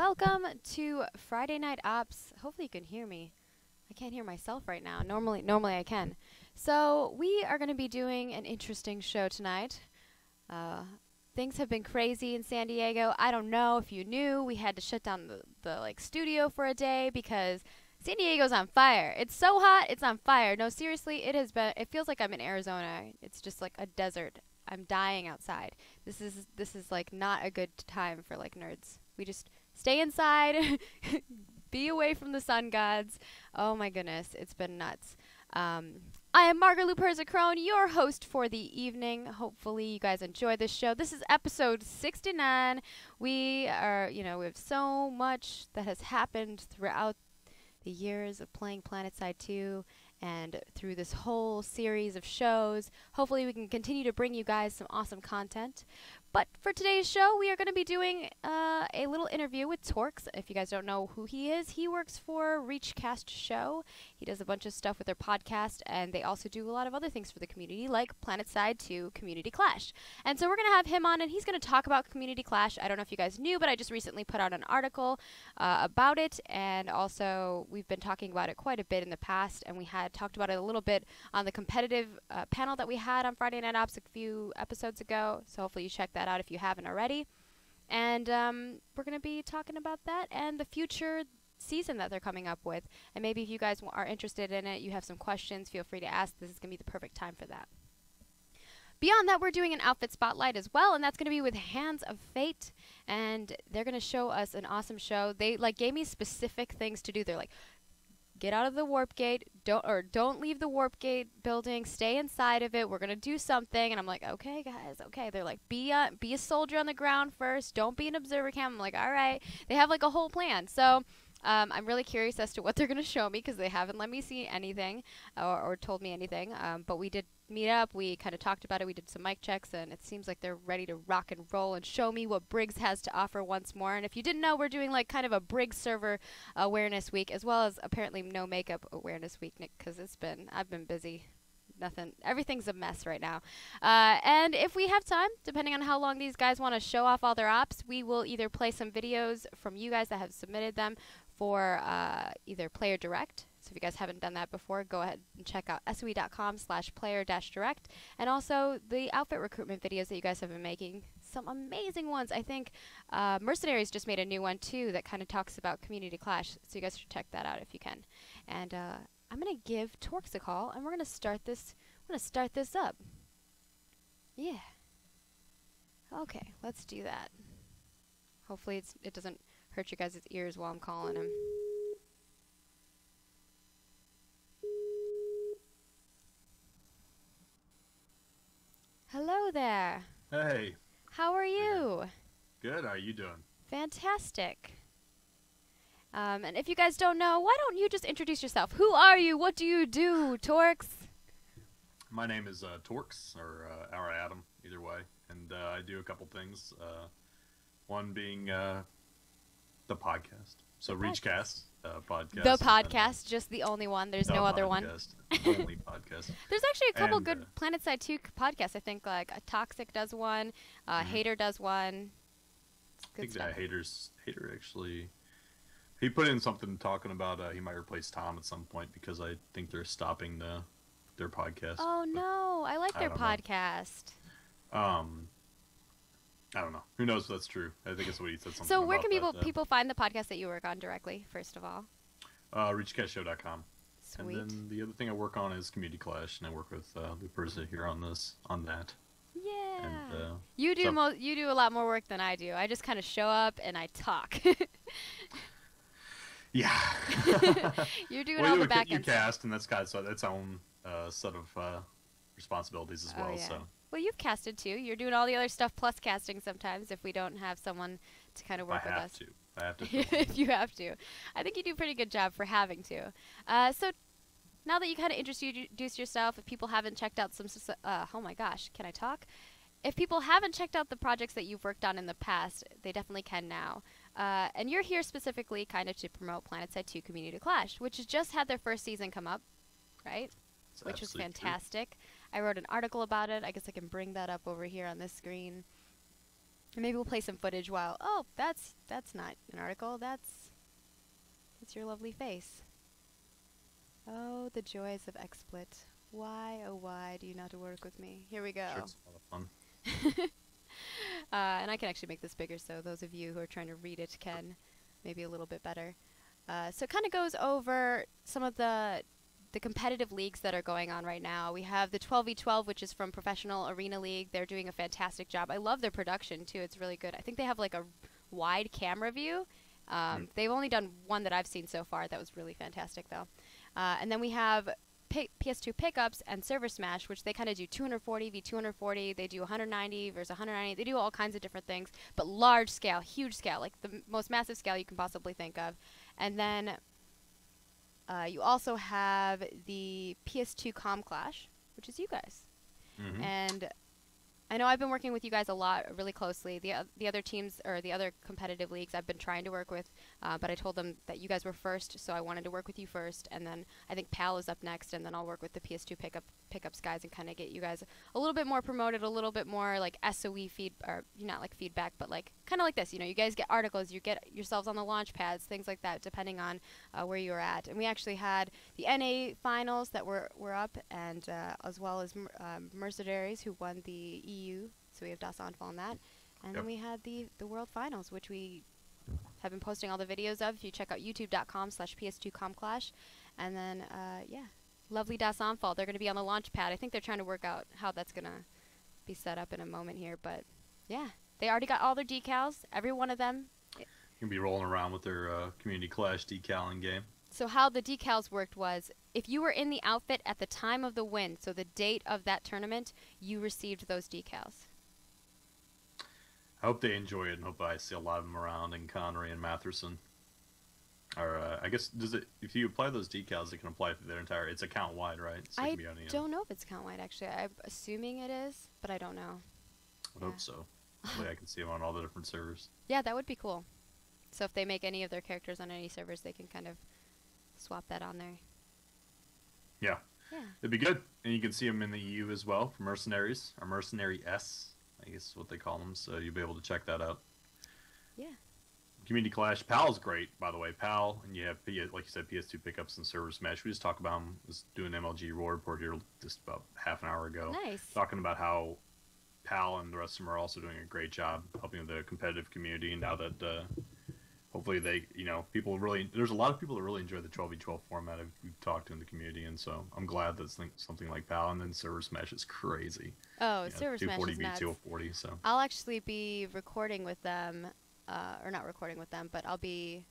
Welcome to Friday Night Ops. Hopefully you can hear me. I can't hear myself right now. Normally I can. So we are going to be doing an interesting show tonight. Things have been crazy in San Diego. I don't know if you knew, we had to shut down the studio for a day because San Diego's on fire. It's so hot, it's on fire. No, seriously, it feels like I'm in Arizona. It's just like a desert. I'm dying outside. This is like not a good time for like nerds. We just stay inside, be away from the sun gods. Oh my goodness, it's been nuts. I am Margaret Luperza-Crone, your host for the evening. Hopefully you guys enjoy this show. This is episode 69. We have so much that has happened throughout the years of playing PlanetSide 2 and through this whole series of shows. Hopefully we can continue to bring you guys some awesome content. But for today's show, we are going to be doing a little interview with Torkz. If you guys don't know who he is, he works for Reachcast Show. He does a bunch of stuff with their podcast, and they also do a lot of other things for the community, like PlanetSide 2 Community Clash. And so we're going to have him on, and he's going to talk about Community Clash. I don't know if you guys knew, but I just recently put out an article about it, and also we've been talking about it quite a bit in the past, and we had talked about it a little bit on the competitive panel that we had on Friday Night Ops a few episodes ago, so hopefully you check that out if you haven't already. And we're going to be talking about that and the future season that they're coming up with. And maybe if you guys are interested in it, you have some questions, feel free to ask. This is going to be the perfect time for that. Beyond that, we're doing an outfit spotlight as well, and that's going to be with Hands of Fate. And they're going to show us an awesome show. They gave me specific things to do. They're like, get out of the warp gate, don't leave the warp gate building, stay inside of it, we're going to do something. And I'm like, okay guys, okay. They're like, be a soldier on the ground first, don't be an observer cam. I'm like, all right. They have like a whole plan. So I'm really curious as to what they're going to show me because they haven't let me see anything or told me anything. But we did meet up, we kind of talked about it, we did some mic checks, and it seems like they're ready to rock and roll and show me what Briggs has to offer once more. And if you didn't know, we're doing like kind of a Briggs server awareness week, as well as apparently no makeup awareness week, because I've been busy. Everything's a mess right now. And if we have time, depending on how long these guys want to show off all their ops, we will either play some videos from you guys that have submitted them for either player direct. So if you guys haven't done that before, go ahead and check out soe.com/player-direct. And also the outfit recruitment videos that you guys have been making. Some amazing ones. I think Mercenaries just made a new one too that kind of talks about Community Clash. So you guys should check that out if you can. And I'm going to give Torkz a call, and we're going to start this. I'm going to start this up. Yeah. Okay, let's do that. Hopefully it doesn't hurt your guys' ears while I'm calling him. Hello there. Hey. How are you? Good. How are you doing? Fantastic. And if you guys don't know, why don't you just introduce yourself? Who are you? What do you do, Torkz? My name is Torkz, or our Adam, either way. And I do a couple things. One being the podcast. So Reachcast podcast. The podcast, just the only one. There's no other one. Only podcast. There's actually a couple good PlanetSide 2 podcasts. I think like Toxic does one, Hater does one. I think that Hater actually, he put in something talking about he might replace Tom at some point because I think they're stopping their podcast. Oh no, I like their podcast. I don't know. Who knows if that's true? I think it's what he said. Something so where about can people find the podcast that you work on directly, first of all? Reachcastshow.com. Sweet. And then the other thing I work on is Community Clash, and I work with Luperza here on that. Yeah. And, you do a lot more work than I do. I just kind of show up and I talk. Yeah. You're doing all the back end. You cast, and that's got its own set of responsibilities as well. Yeah. So. Well, you've casted too. You're doing all the other stuff plus casting sometimes if we don't have someone to kind of work with us. I have to. If you have to. I think you do a pretty good job for having to. So now that you kind of introduced yourself, if people haven't checked out oh my gosh, can I talk? If people haven't checked out the projects that you've worked on in the past, they definitely can now. And you're here specifically kind of to promote PlanetSide 2 Community Clash, which has just had their first season come up, right? Which was fantastic. True. I wrote an article about it. I guess I can bring that up over here on this screen. And maybe we'll play some footage while. Oh, that's not an article. That's your lovely face. Oh, the joys of XSplit. Why, oh why do you not work with me? Here we go. Sure, it's a lot of fun. And I can actually make this bigger so those of you who are trying to read it can maybe a little bit better. So it kind of goes over some of the competitive leagues that are going on right now. We have the 12v12, which is from Professional Arena League. They're doing a fantastic job. I love their production, too. It's really good. I think they have like a wide camera view. They've only done one that I've seen so far. That was really fantastic, though. And then we have PS2 pickups and Server Smash, which they kind of do 240 v 240. They do 190 versus 190. They do all kinds of different things, but large scale, huge scale, like the most massive scale you can possibly think of. And then you also have the PS2 Com Clash, which is you guys. Mm-hmm. And I know I've been working with you guys a lot, really closely. The other teams or the other competitive leagues I've been trying to work with, but I told them that you guys were first, so I wanted to work with you first. And then I think PAL is up next, and then I'll work with the PS2 pickups guys and kind of get you guys a little bit more promoted, a little bit more like SOE feed, or not like feedback, but like kind of like this. You know, you guys get articles, you get yourselves on the launch pads, things like that, depending on where you're at. And we actually had the NA finals that were up, and as well as Mercenaries, who won the EU. So we have Das Anfall on that. And then we had the World Finals, which we have been posting all the videos of. If you check out youtube.com/PS2comclash. And then, yeah, lovely Das Anfall. They're going to be on the launch pad. I think they're trying to work out how that's going to be set up in a moment here. But, yeah, they already got all their decals, every one of them. You can be rolling around with their Community Clash decal in game. So how the decals worked was, if you were in the outfit at the time of the win, so the date of that tournament, you received those decals. I hope they enjoy it, and hope I see a lot of them around in Connery and Matherson. Or I guess if you apply those decals, it can apply to their entire. It's account wide, right? So I don't know if it's account wide actually. I'm assuming it is, but I don't know. I hope so. Hopefully I can see them on all the different servers. Yeah, that would be cool. So if they make any of their characters on any servers, they can kind of swap that on there. Yeah. Yeah. It'd be good. And you can see them in the EU as well for Mercenaries, or Mercenary S, I guess is what they call them. So you'll be able to check that out. Yeah. Community Clash. PAL's great, by the way. PAL, and you have, like you said, PS2 pickups and Server Smash. We just talked about them. Was doing MLG War Report here just about half an hour ago. Nice. Talking about how PAL and the rest of them are also doing a great job helping the competitive community. And now that hopefully they, people really, there's a lot of people that really enjoy the 12v12 format we've talked to in the community. And so I'm glad that something like PAL, and then Server Smash is crazy. Oh, Server Smash is 240v, nuts. 240, so. I'll actually be recording with them. Or not recording with them, but I'll be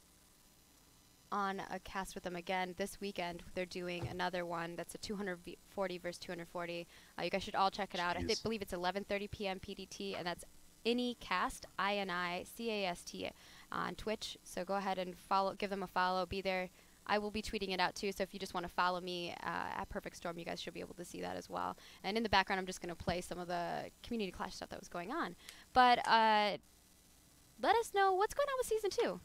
on a cast with them again this weekend. They're doing another one that's a 240 versus 240. You guys should all check it out. I believe it's 11:30 p.m. PDT, and that's INICAST, INICAST, on Twitch. So go ahead and give them a follow, be there. I will be tweeting it out too, so if you just want to follow me at Perfect Storm, you guys should be able to see that as well. And in the background, I'm just going to play some of the Community Clash stuff that was going on. But let us know what's going on with Season 2.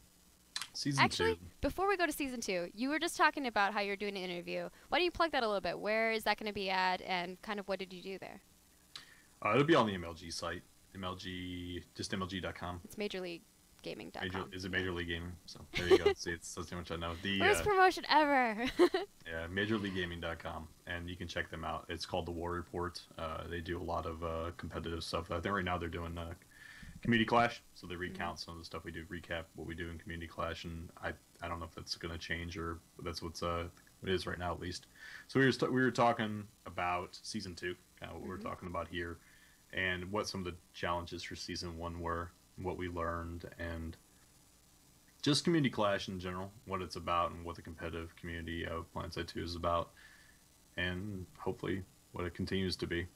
Actually, before we go to Season 2, you were just talking about how you're doing an interview. Why don't you plug that a little bit? Where is that going to be at, and kind of what did you do there? It'll be on the MLG site, just MLG.com. It's MajorLeagueGaming.com. Is it Major League Gaming? So there you go. See, that's too much I know. Worst promotion ever. Yeah, MajorLeagueGaming.com, and you can check them out. It's called the War Report. They do a lot of competitive stuff. I think right now they're doing Community Clash, so they recount some of the stuff we do, recap what we do in Community Clash, and I don't know if that's going to change, or that's what it is right now at least. So we were talking about Season 2, kind of what we're talking about here, and what some of the challenges for Season 1 were, what we learned, and just Community Clash in general, what it's about, and what the competitive community of PlanetSide 2 is about, and hopefully what it continues to be.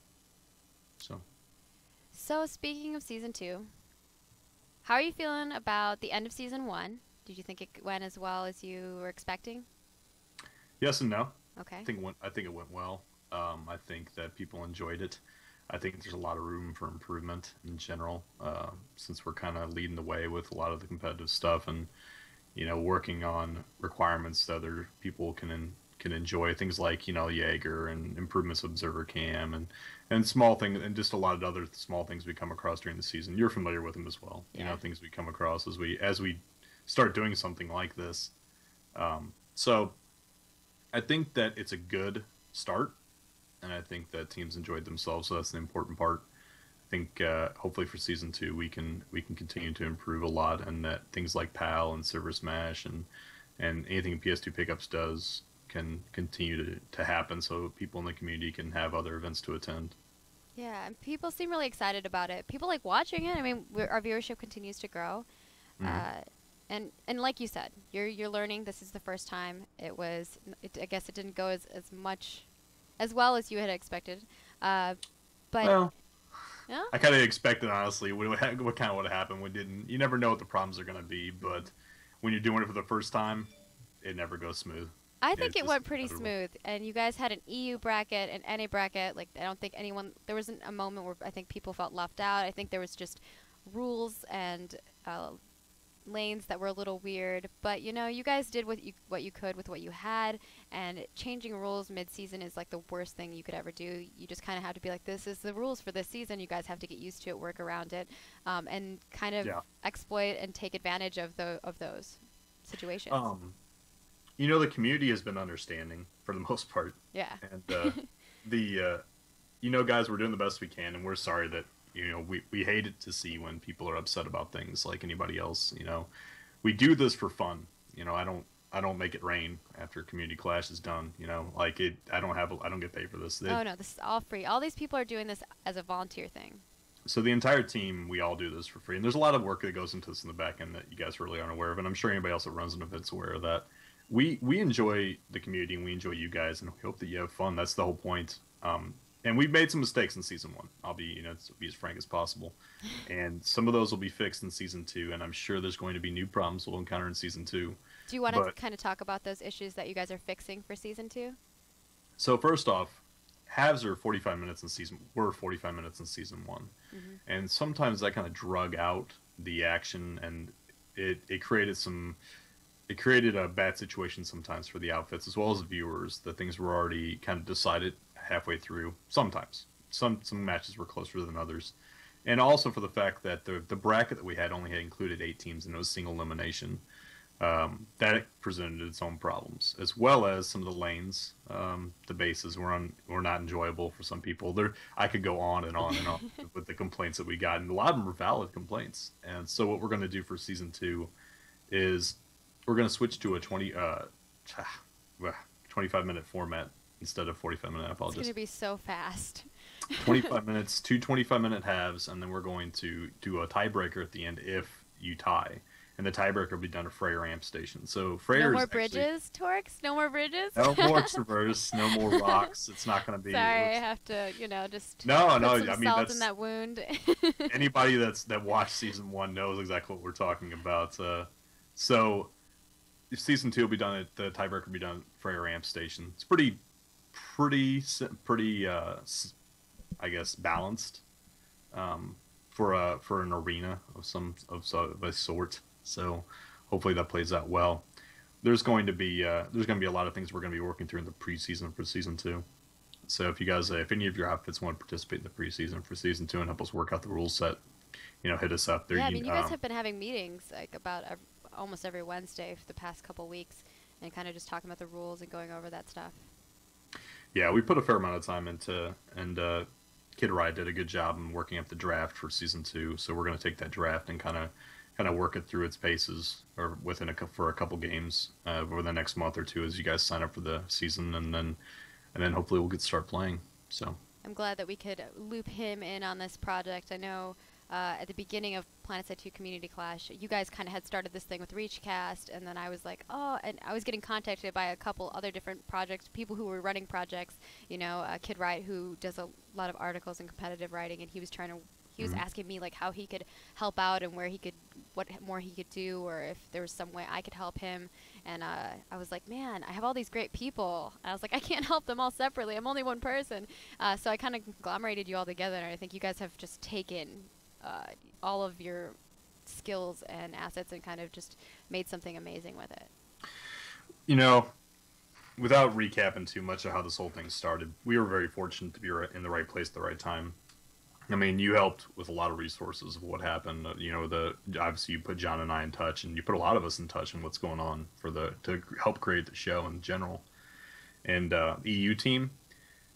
So speaking of Season 2, how are you feeling about the end of Season 1? Did you think it went as well as you were expecting? Yes and no. Okay. I think it went well. I think that people enjoyed it. I think there's a lot of room for improvement in general, since we're kind of leading the way with a lot of the competitive stuff, and working on requirements that other people can can enjoy things like Jaeger and improvements of Observer Cam and small things and just a lot of other small things we come across during the season. You're familiar with them as well. Yeah. Things we come across as we start doing something like this. So I think that it's a good start, and I think that teams enjoyed themselves. So that's the important part. I think hopefully for season 2 we can continue to improve a lot, and that things like PAL and Server Smash and anything PS2 Pickups does can continue to happen, so people in the community can have other events to attend. Yeah, and people seem really excited about it. People like watching it. I mean, our viewership continues to grow. Mhm. And like you said, you're learning. This is the first time. I guess it didn't go as much as well as you had expected. But Well, yeah, I kind of expected, honestly, what kind of would have happened. We didn't. You never know what the problems are going to be, but when you're doing it for the first time, it never goes smooth. I think It's it just went pretty inevitable. smooth. And you guys had an EU bracket, an NA bracket. Like I don't think there wasn't a moment where I think people felt left out. I think there was just rules and lanes that were a little weird, but you guys did what you could with what you had, and changing rules mid-season is like the worst thing you could ever do. You just kind of have to be like, this is the rules for this season. You guys have to get used to it, work around it, and kind of Yeah. exploit and take advantage of those situations. The community has been understanding for the most part, Yeah. and the guys, we're doing the best we can, and we're sorry that we hate it to see when people are upset about things like anybody else. We do this for fun. I don't make it rain after Community Clash is done. Like it. I don't get paid for this. Oh no, this is all free. All these people are doing this as a volunteer thing. So the entire team, we all do this for free, and there's a lot of work that goes into this in the back end that you guys really aren't aware of, and I'm sure anybody else that runs an event's aware of that. We enjoy the community, and we enjoy you guys, and we hope that you have fun. That's the whole point. And we've made some mistakes in season 1. I'll be as frank as possible, and some of those will be fixed in season 2, and I'm sure there's going to be new problems we'll encounter in season 2. Do you want to But kind of talk about those issues that you guys are fixing for season 2? so first off, halves are 45 minutes in season. Were 45 minutes in season 1, Mm-hmm. and sometimes that kind of drug out the action, and it created a bad situation sometimes for the outfits as well as the viewers. The things were already kind of decided halfway through. Sometimes some matches were closer than others, and also for the fact that the bracket that we had only had included 8 teams and it was single elimination. That presented its own problems, as well as some of the lanes. The bases were not enjoyable for some people. I could go on and on and on with the complaints that we got, and a lot of them were valid complaints. And so what we're going to do for season 2 is we're going to switch to a 25-minute format instead of 45-minute. I It's going apologize. to be so fast. 25 minutes, 2 25-minute halves, and then we're going to do a tiebreaker at the end if you tie. And the tiebreaker will be done at Freyr Amp Station. So Freyr No more is actually- bridges, Torx? No more bridges? no more traverse, no more rocks. It's not going to be. Sorry, I have to, just No, put no. some I mean, salt that's in that wound. anybody that watched season 1 knows exactly what we're talking about. So season 2 will be done at the tiebreaker will be done at Freyr Amp Station. It's pretty, I guess, balanced for an arena of a sort. So hopefully that plays out well. There's going to be a lot of things we're going to be working through in the preseason for season 2. So if you guys, if any of your outfits want to participate in the preseason for season 2 and help us work out the rule set, hit us up. Yeah, I mean, you guys have been having meetings like about almost every Wednesday for the past couple weeks, and kind of just talking about the rules and going over that stuff. Yeah, we put a fair amount of time into, and Kid Riot did a good job in working up the draft for season 2. So we're going to take that draft and kind of work it through its paces, or for a couple games over the next month or two as you guys sign up for the season, and then hopefully we'll get to start playing. So I'm glad that we could loop him in on this project. I know at the beginning of PlanetSide 2 Community Clash, you guys kind of had started this thing with ReachCast, and then I was like, oh, and I was getting contacted by a couple other different projects, people who were running projects, Kid Riot, who does a lot of articles and competitive writing, and he was asking me like how he could help out and what more he could do, or if there was some way I could help him. And I was like, man, I have all these great people. I was like, I can't help them all separately. I'm only one person. So I kind of conglomerated you all together, and I think you guys have just taken all of your skills and assets and kind of just made something amazing with it. without recapping too much of how this whole thing started, we were very fortunate to be in the right place at the right time. I mean, you helped with a lot of resources of what happened. Obviously you put John and I in touch, and you put a lot of us in touch on what's going on to help create the show in general. And EU team,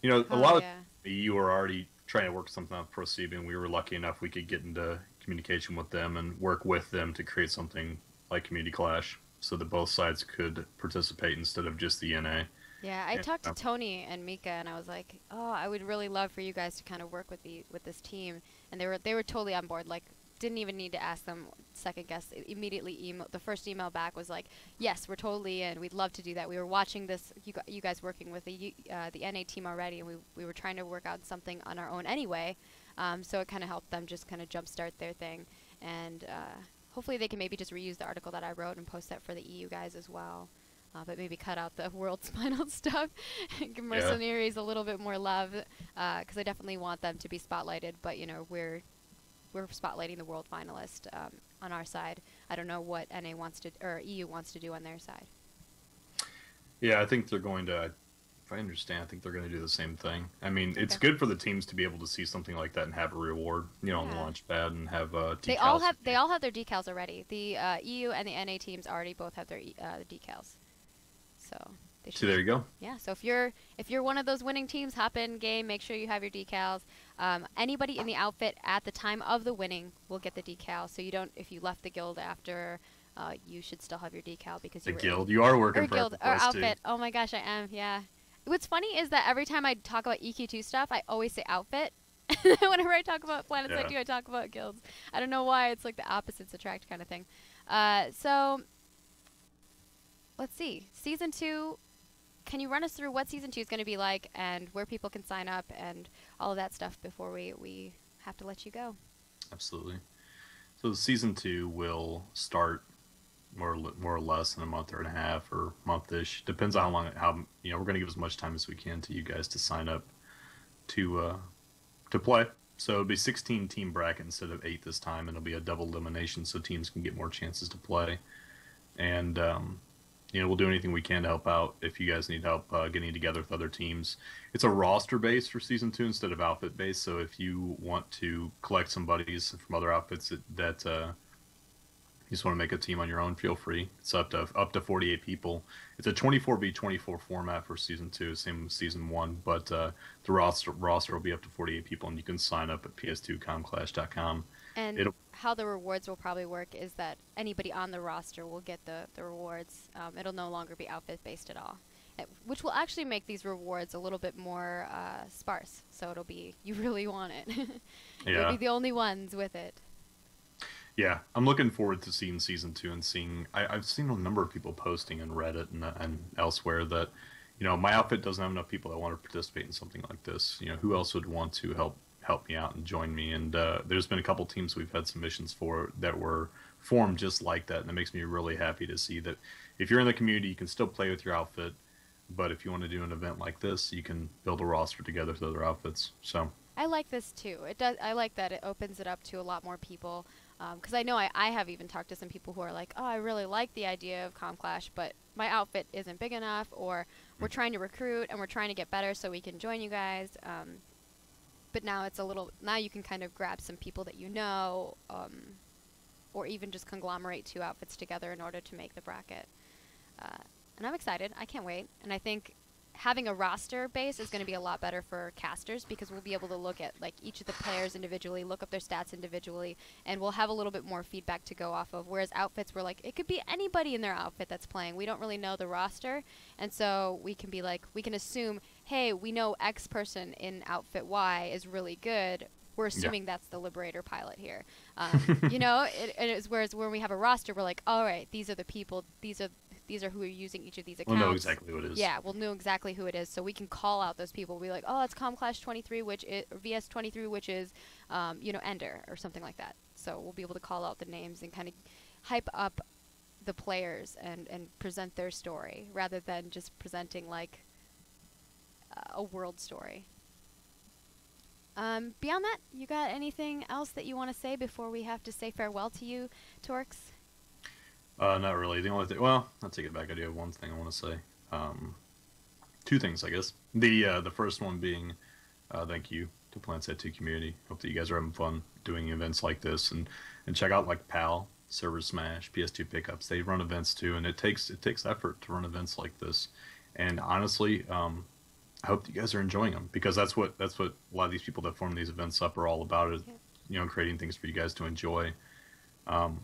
a Oh lot of yeah. the EU are already trying to work something out with ProSieben, and we were lucky enough we could get into communication with them and work with them to create something like Community Clash, so that both sides could participate instead of just the NA. Yeah, I And, talked to Tony and Mika, and I was like, "Oh, I would really love for you guys to kind of work with this team." And they were totally on board. Like, didn't even need to ask them second guess. Immediately, the first email back was like, "Yes, we're totally in. We'd love to do that. We were watching this. You guys working with the NA team already, and we were trying to work out something on our own anyway. So it kind of helped them just kind of jumpstart their thing, and hopefully they can maybe just reuse the article that I wrote and post that for the EU guys as well." But maybe cut out the world's final stuff. Give Mercenaries a little bit more love, because I definitely want them to be spotlighted. But we're spotlighting the world finalist on our side. I don't know what NA wants to or EU wants to do on their side. Yeah, I think they're going to. If I understand, I think they're going to do the same thing. I mean, it's good for the teams to be able to see something like that and have a reward, on the launch pad, and have decals. They all have their decals already. The EU and the NA teams already both have their decals. So they should. So there you go. Yeah. So if you're one of those winning teams, hop in game. Make sure you have your decals. Anybody in the outfit at the time of the winning will get the decal. So if you left the guild after, you should still have your decal because you were guild. You are working for guild or outfit. Oh my gosh, I am. Yeah. What's funny is that every time I talk about EQ2 stuff, I always say outfit. Whenever I talk about Planets Like You, I talk about guilds. I don't know why. It's like the opposites attract kind of thing. So let's see. Season 2, can you run us through what Season 2 is going to be like and where people can sign up and all of that stuff before we have to let you go? Absolutely. So Season 2 will start more or less in a month and a half or month-ish. Depends on we're going to give as much time as we can to you guys to sign up to play. So it'll be 16 team bracket instead of 8 this time, and it'll be a double elimination so teams can get more chances to play. And we'll do anything we can to help out if you guys need help getting together with other teams. It's a roster base for Season 2 instead of outfit base, so if you want to collect some buddies from other outfits that you just want to make a team on your own, feel free. It's up to 48 people. It's a 24v24 format for Season 2, same as Season 1, but the roster will be up to 48 people, and you can sign up at ps2comclash.com. And how the rewards will probably work is that anybody on the roster will get the rewards. It'll no longer be outfit-based at all, which will actually make these rewards a little bit more sparse. So it'll be, you really want it. You'll be the only ones with it. Yeah, I'm looking forward to seeing Season 2 and seeing... I've seen a number of people posting in Reddit and elsewhere that, my outfit doesn't have enough people that want to participate in something like this. Who else would want to help me out and join me? And there's been a couple teams we've had submissions for that were formed just like that, and it makes me really happy to see that if you're in the community, you can still play with your outfit, but if you want to do an event like this, you can build a roster together with other outfits. So I like this too. It does. I like that it opens it up to a lot more people. Because I know I have even talked to some people who are like, oh, I really like the idea of ComClash, but my outfit isn't big enough, or we're trying to recruit and we're trying to get better so we can join you guys. But now now you can kind of grab some people that or even just conglomerate 2 outfits together in order to make the bracket. And I'm excited. I can't wait. And I think having a roster base is going to be a lot better for casters because we'll be able to look at like each of the players individually, look up their stats individually, and we'll have a little bit more feedback to go off of. Whereas outfits, we're like, it could be anybody in their outfit that's playing. We don't really know the roster, and so we can be like, we can assume, hey, we know X person in outfit Y is really good. We're assuming that's the Liberator pilot here. Whereas when we have a roster, we're like, all right, these are the people, these are who are using each of these accounts. We'll know exactly who it is. Yeah, we'll know exactly who it is, so we can call out those people. We'll be like, oh, it's ComClash 23, which is VS23, which is, Ender or something like that. So we'll be able to call out the names and kind of hype up the players and present their story rather than just presenting like a world story. Beyond that, you got anything else that you want to say before we have to say farewell to you, Torx? Not really. The only thing... Well, I'll take it back. I do have one thing I want to say. two things, I guess. The first one being thank you to Planet 2 community. Hope that you guys are having fun doing events like this, and check out like PAL, Server Smash, PS2 pickups. They run events too, and it takes effort to run events like this. And honestly, I hope you guys are enjoying them because that's what a lot of these people that form these events up are all about. Is Yeah. creating things for you guys to enjoy. Um,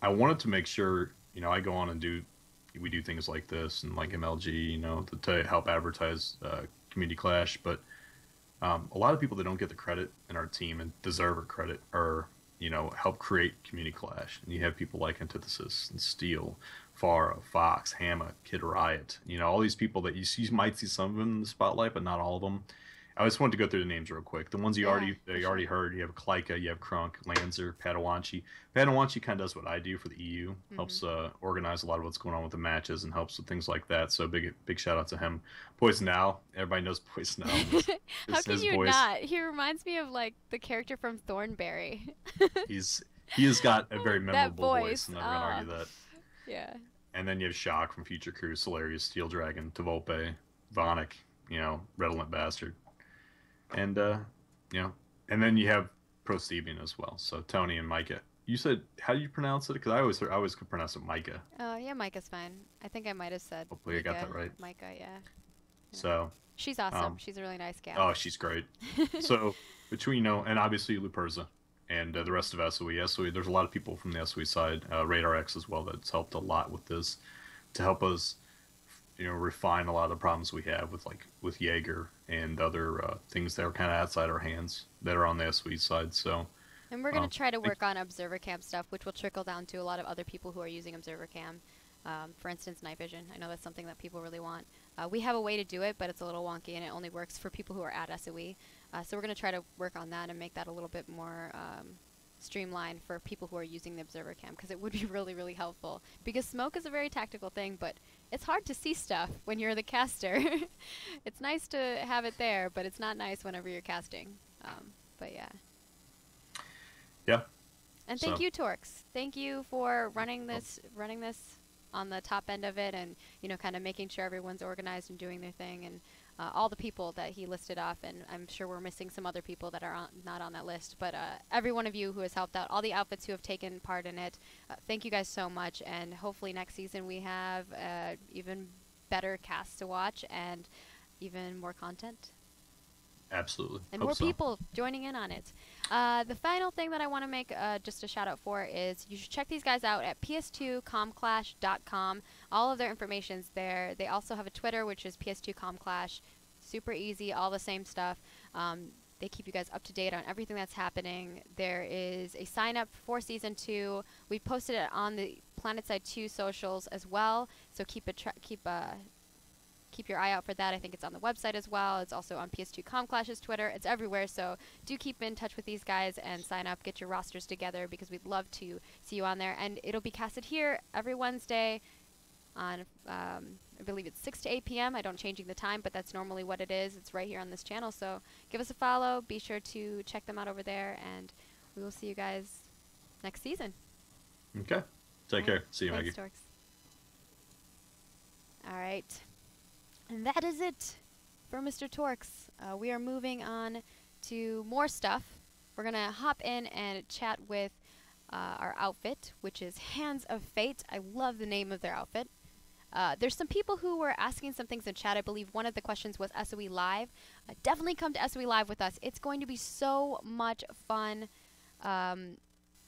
I wanted to make sure I go on and we do things like this and like MLG, to help advertise Community Clash, but a lot of people that don't get the credit in our team and deserve a credit are, help create Community Clash. And you have people like Antithesis and Steel, Farah, Fox, Hammer, Kid Riot. All these people that you might see some of them in the spotlight, but not all of them. I just wanted to go through the names real quick. The ones Yeah, that for you sure. already heard. You have Klika, you have Krunk, Lanzer, Padawanchi. Padawanchi kind of does what I do for the EU, Hmm. helps organize a lot of what's going on with the matches and helps with things like that. So big shout out to him. Poison Now, everybody knows Poison Now. How can His you voice, not? He reminds me of like the character from Thornberry. he's he has got a very That memorable voice. voice. I'm never gonna Ah, argue that. yeah. And then you have Shock from Future Crew, Solarius, Steel Dragon, Tvolpe, Vonic, Redolent Bastard, and you know, and then you have Prostebian as well. So Tony and Micah. You said how do you pronounce it? Because I always could pronounce it Micah. Oh, yeah, Micah's fine. I think I might have said Hopefully I got Mika. that right. Micah, yeah. Yeah. So She's awesome. um, She's a really nice gal. oh she's great. So between and obviously Luperza and the rest of SOE, there's a lot of people from the SOE side, Radar X as well, that's helped a lot with this to help us refine a lot of the problems we have with Jaeger and other things that are kind of outside our hands that are on the SOE side. So And we're going to try to thank work on Observer Cam stuff, which will trickle down to a lot of other people who are using Observer Cam. For instance, night vision. I know that's something that people really want. We have a way to do it, but it's a little wonky, and it only works for people who are at SOE. So we're going to try to work on that and make that a little bit more streamlined for people who are using the Observer Cam, because it would be really, really helpful. Because smoke is a very tactical thing, but it's hard to see stuff when you're the caster. It's nice to have it there, but it's not nice whenever you're casting. But yeah. yeah. And thank So you, Torx. Thank you for running this on the top end of it, and kind of making sure everyone's organized and doing their thing, and all the people that he listed off. And I'm sure we're missing some other people that are not on that list, but every one of you who has helped out, all the outfits who have taken part in it, thank you guys so much. And hopefully next season we have even better casts to watch and even more content absolutely and hope more so. people joining in on it. The final thing that I want to make just a shout out for is you should check these guys out at ps2comclash.com. All of their information's there. They also have a Twitter, which is ps2comclash. Super easy, all the same stuff. They keep you guys up to date on everything that's happening. There is a sign up for season 2. We posted it on the PlanetSide 2 socials as well, so keep your eye out for that. I think it's on the website as well. It's also on PS2 Comclash's Twitter. It's everywhere, so do keep in touch with these guys and sign up, get your rosters together, because we'd love to see you on there. And it'll be casted here every Wednesday on, I believe it's 6 to 8 p.m. I don't changing the time, but that's normally what it is. It's right here on this channel, so give us a follow. Be sure to check them out over there, and we will see you guys next season. Okay, take care. See you, Maggie. Thanks, Torx. All right. And that is it for Mr. Torx. We are moving on to more stuff. We're going to hop in and chat with our outfit, which is Hands of Fate. I love the name of their outfit. There's some people who were asking some things in chat. I believe one of the questions was SOE Live. Definitely come to SOE Live with us. It's going to be so much fun. I'm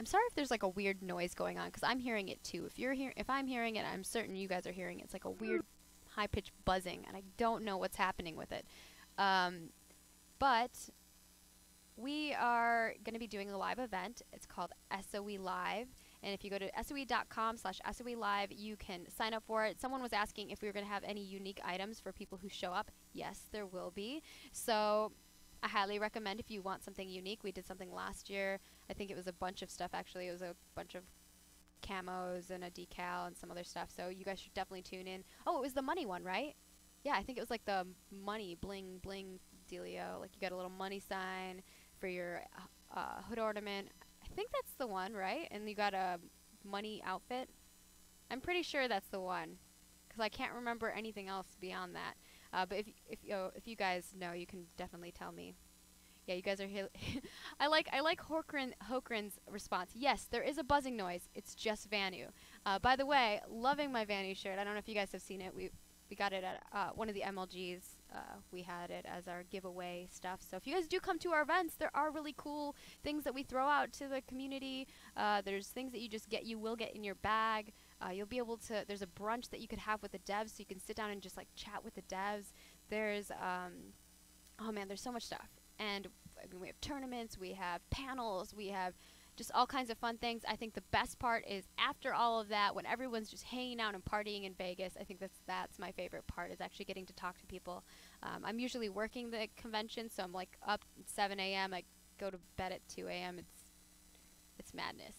sorry if there's like a weird noise going on, because I'm hearing it too. If I'm hearing it, I'm certain you guys are hearing it. It's like a weird high-pitched buzzing, and I don't know what's happening with it. But we are going to be doing a live event. It's called SOE Live, and if you go to soe.com/SOE Live, you can sign up for it. Someone was asking if we were going to have any unique items for people who show up. Yes, there will be. So I highly recommend if you want something unique. We did something last year. I think it was a bunch of stuff, actually. It was a bunch of camos and a decal and some other stuff, so you guys should definitely tune in. Oh, it was the money one, right? Yeah, I think it was like the money bling bling dealio. Like you got a little money sign for your hood ornament. I think that's the one, right? And you got a money outfit. I'm pretty sure that's the one, because I can't remember anything else beyond that. But if you guys know, you can definitely tell me. Yeah, you guys are. I like Hokren's response. Yes, there is a buzzing noise. It's just Vanu. By the way, loving my Vanu shirt. I don't know if you guys have seen it. We got it at one of the MLGs. We had it as our giveaway stuff. So if you guys do come to our events, there are really cool things that we throw out to the community. There's things that you will get in your bag. You'll be able to. There's a brunch that you could have with the devs, so you can sit down and just like chat with the devs. There's oh man, there's so much stuff. And I mean, we have tournaments, we have panels, we have just all kinds of fun things. I think the best part is after all of that, when everyone's just hanging out and partying in Vegas, I think that's my favorite part, is actually getting to talk to people. I'm usually working the convention, so I'm like up at 7 a.m. I go to bed at 2 a.m. It's madness.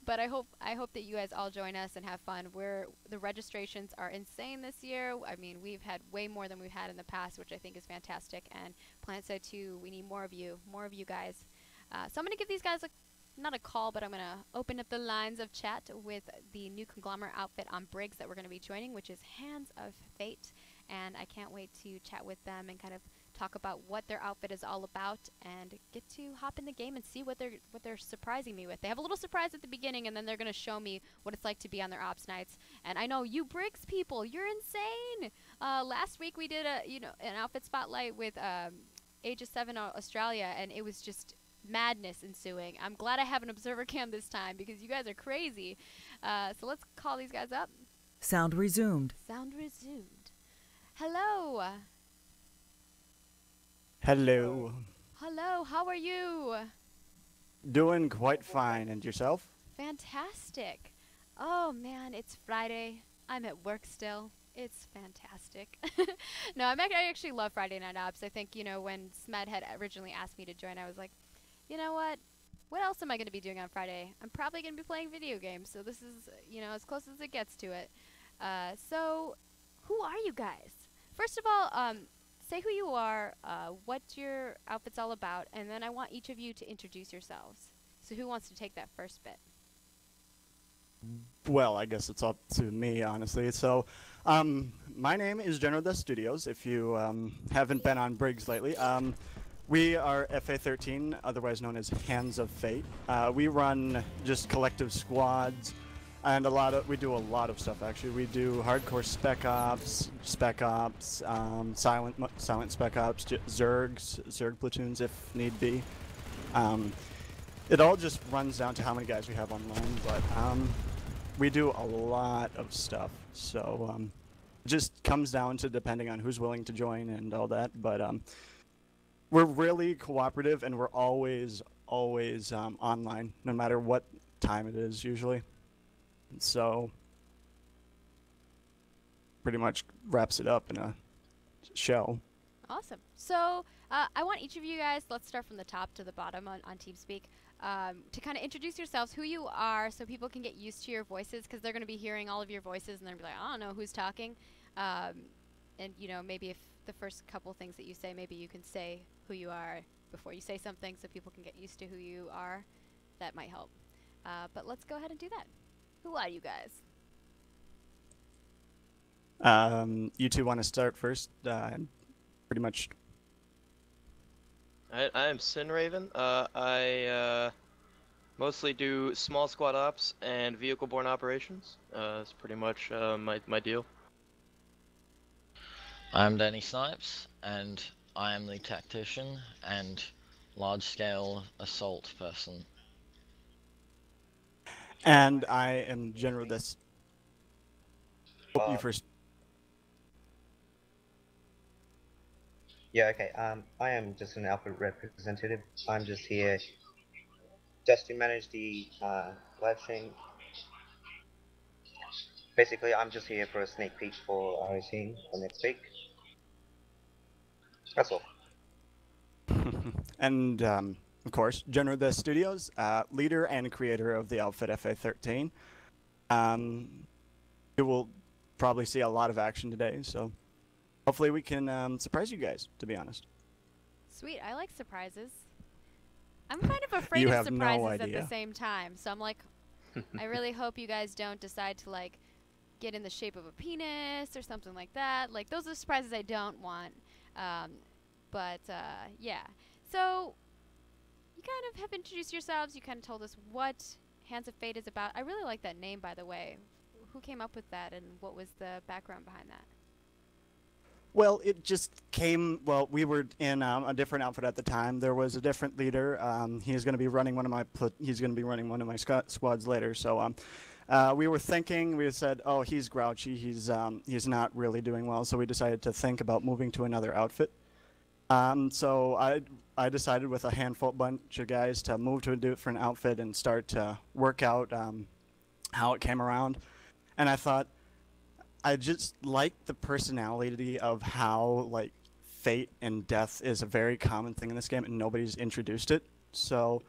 But I hope that you guys all join us and have fun. The registrations are insane this year. I mean, we've had way more than we've had in the past, which I think is fantastic. And Plant said too, we need more of you guys. So I'm gonna give these guys not a call, but I'm gonna open up the lines of chat with the new conglomerate outfit on Briggs that we're gonna be joining, which is Hands of Fate. And I can't wait to chat with them and kind of talk about what their outfit is all about and get to hop in the game and see what they're surprising me with. They have a little surprise at the beginning, and then they're going to show me what it's like to be on their ops nights. And I know you Briggs people, you're insane. Last week we did an outfit spotlight with Age of 7 Australia, and it was just madness ensuing. I'm glad I have an observer cam this time because you guys are crazy. So let's call these guys up. Sound resumed. Sound resumed. Hello. Hello. Hello, how are you? Doing quite fine, and yourself? Fantastic. Oh man, it's Friday. I'm at work still. It's fantastic. No, I actually love Friday Night Ops. I think, when Smed had originally asked me to join, I was like, you know what? What else am I going to be doing on Friday? I'm probably going to be playing video games, so this is, as close as it gets to it. So, who are you guys? First of all, say who you are, what your outfit's all about, and then I want each of you to introduce yourselves. So who wants to take that first bit? Well, I guess it's up to me, honestly. So, my name is General Death Studios, if you haven't been on Briggs lately. We are FA13, otherwise known as Hands of Fate. We run just collective squads, and we do a lot of stuff, actually. We do hardcore Spec Ops, silent Spec Ops, Zerg platoons if need be. It all just runs down to how many guys we have online, but we do a lot of stuff. So it just comes down to depending on who's willing to join and all that. But we're really cooperative, and we're always online, no matter what time it is usually. So pretty much wraps it up in a show. Awesome. So I want each of you guys, let's start from the top to the bottom on TeamSpeak, to kind of introduce yourselves, who you are, so people can get used to your voices, because they're going to be hearing all of your voices and they're going to be like, I don't know who's talking. And, maybe if the first couple things that you say, maybe you can say who you are before you say something so people can get used to who you are. That might help. But let's go ahead and do that. Who are you guys? You two want to start first? Pretty much. I am Sin Raven. I mostly do small squad ops and vehicle-borne operations. That's pretty much my deal. I'm Danny Snipes, and I am the tactician and large-scale assault person. And I am General Death. You first. Yeah, okay. I am just an Alpha representative. I'm just here just to manage the live stream. Basically, I'm just here for a sneak peek for ROC for next week. That's all. And, of course, General Death Studios, leader and creator of the outfit FA13. You will probably see a lot of action today, so hopefully we can surprise you guys, to be honest. Sweet, I like surprises. I'm kind of afraid You of have no surprises at idea. the same time, so I'm like, I really hope you guys don't decide to, like, get in the shape of a penis or something like that. Like, those are surprises I don't want. Yeah. So, you kind of have introduced yourselves. You kind of told us what Hands of Fate is about. I really like that name, by the way. Who came up with that, and what was the background behind that? Well, it just came. Well, we were in a different outfit at the time. There was a different leader. He's going to be running one of my. He's going to be running one of my squads later. So, we were thinking. We said, "Oh, he's grouchy. He's not really doing well." So we decided to think about moving to another outfit. So I decided with a handful bunch of guys to move to a different outfit and start to work out how it came around. And I thought, I just like the personality of how, like, fate and death is a very common thing in this game, and nobody's introduced it. So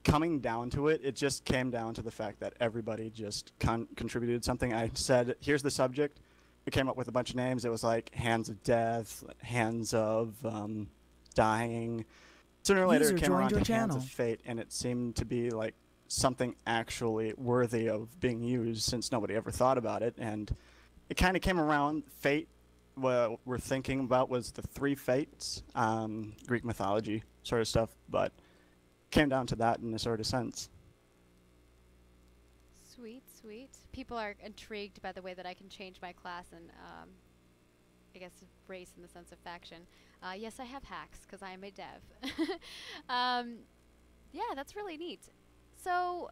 coming down to it, it just came down to the fact that everybody just contributed something. I said, here's the subject. We came up with a bunch of names. It was like Hands of Death, Hands of Dying. Sooner or later, it came around to Hands of Fate, and it seemed to be like something actually worthy of being used, since nobody ever thought about it. And it kind of came around. Fate, what we're thinking about was the three fates, Greek mythology sort of stuff, but came down to that in a sort of sense. Sweet, sweet. People are intrigued by the way that I can change my class and, I guess, race in the sense of faction. Yes, I have hacks, because I am a dev. Yeah, that's really neat. So,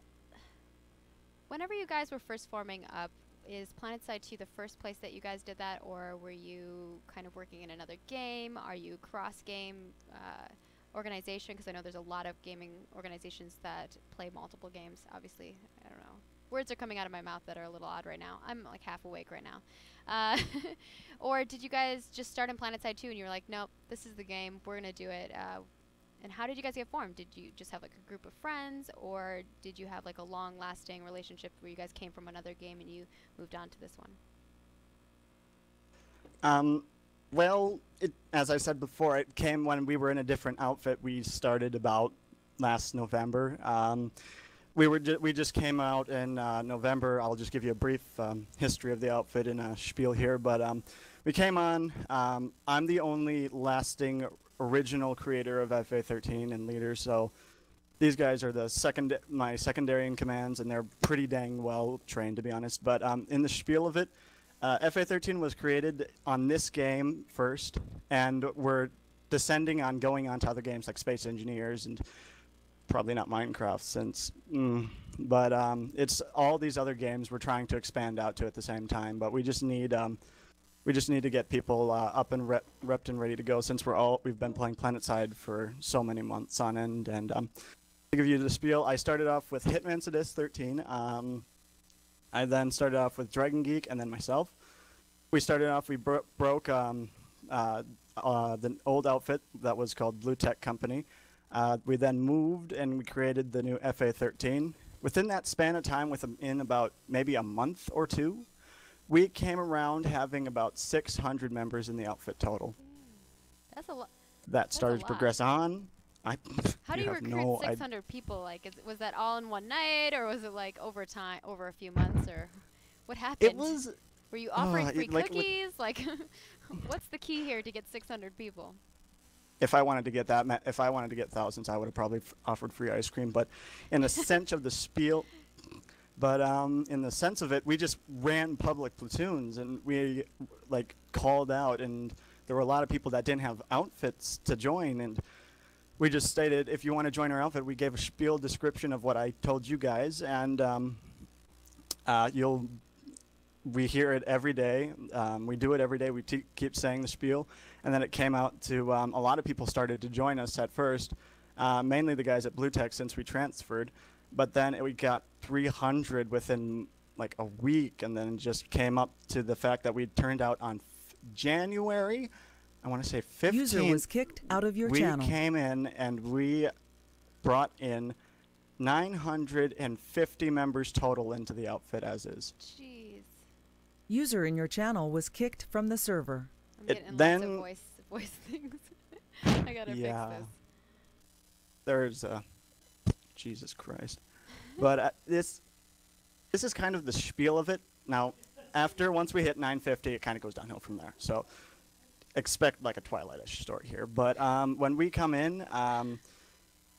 whenever you guys were first forming up, is PlanetSide 2 the first place that you guys did that, or were you kind of working in another game? Are you cross-game organization? Because I know there's a lot of gaming organizations that play multiple games. Obviously, I don't know. Words are coming out of my mouth that are a little odd right now. I'm like half awake right now. Or did you guys just start in PlanetSide 2 and you were like, nope, this is the game, we're going to do it? And how did you guys get formed? Did you just have like a group of friends, or did you have like a long-lasting relationship where you guys came from another game and you moved on to this one? Well, as I said before, it came when we were in a different outfit. We started about last November. We just came out in November. I'll just give you a brief history of the outfit in a spiel here. But we came on. I'm the only lasting original creator of FA13 and leader, so these guys are my secondary in commands, and they're pretty dang well trained, to be honest. But in the spiel of it, FA13 was created on this game first, and we're descending on going on to other games like Space Engineers and probably not Minecraft, since but it's all these other games we're trying to expand out to at the same time. But we just need to get people up and repped and ready to go, since we've been playing PlanetSide for so many months on end. And to give you the spiel, I started off with Hitman Sadist 13. I then started off with Dragon Geek, and then myself. We started off. We broke the old outfit that was called Blue Tech Company. We then moved and we created the new FA13. Within that span of time, in about maybe a month or two, we came around having about 600 members in the outfit total. That's a lot. That started to progress on. How do you recruit 600 people? Like, was that all in one night, or was it like over time, over a few months, or what happened? It was. Were you offering free cookies? Like, what's the key here to get 600 people? If I wanted to get thousands, I would have probably offered free ice cream. But in the sense of the spiel. But in the sense of it, we just ran public platoons, and we like called out, and there were a lot of people that didn't have outfits to join, and we just stated, if you want to join our outfit, we gave a spiel description of what I told you guys, and we hear it every day. We do it every day. We keep saying the spiel, and then it came out to a lot of people started to join us at first, mainly the guys at Blue Tech, since we transferred. But then we got 300 within like a week, and then just came up to the fact that we turned out on January, I want to say 15th. User was kicked out of your channel. We came in and we brought in 950 members total into the outfit as is. Jeez. User in your channel was kicked from the server. I'm getting lots of voice things. I gotta fix this. There's Jesus Christ. But this is kind of the spiel of it. Now, once we hit 950, it kind of goes downhill from there. So expect like a Twilight-ish story here. But when we come in,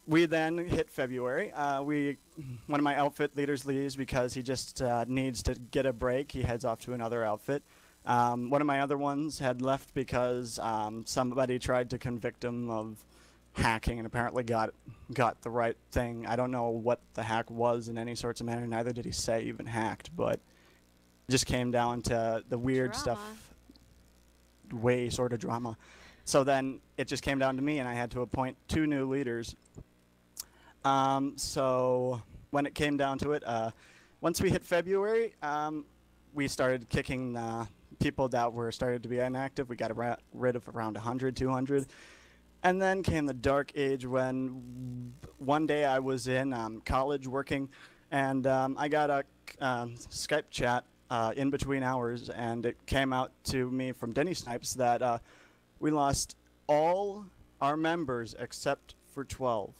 we then hit February. One of my outfit leaders leaves because he just needs to get a break. He heads off to another outfit. One of my other ones had left because somebody tried to convict him of hacking and apparently got the right thing. I don't know what the hack was in any sorts of manner. Neither did he say even hacked, but it just came down to the weird Drama. stuff. Way sort of drama. So then it just came down to me, and I had to appoint 2 new leaders. So when it came down to it, once we hit February, we started kicking people that were started to be inactive. We got rid of around 100, 200. And then came the dark age when one day I was in college working, and I got a Skype chat in between hours, and it came out to me from Denny Snipes that we lost all our members except for 12.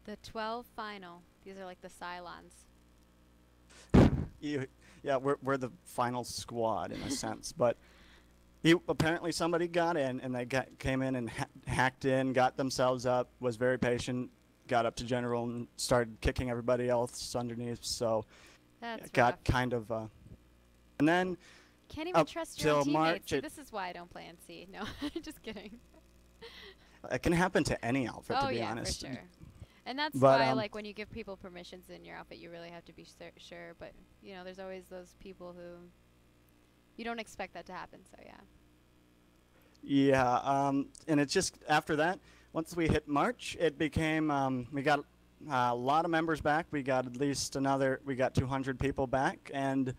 The 12 final. These are like the Cylons. Yeah, we're the final squad in a sense, but apparently somebody got in, and they came in and hacked in, got themselves up, was very patient, got up to general, and started kicking everybody else underneath. So That's it got rough. kind of, and then Can't even up trust your own till teammates. March, See, it- this is why I don't play NC. No, just kidding. it can happen to any outfit, Oh to be yeah, honest. for sure. And that's But, why, like, when you give people permissions in your outfit, you really have to be sure. But you know, there's always those people who you don't expect that to happen. So yeah. Yeah, and it's just after that, once we hit March, it became, we got a lot of members back. We got at least we got 200 people back, and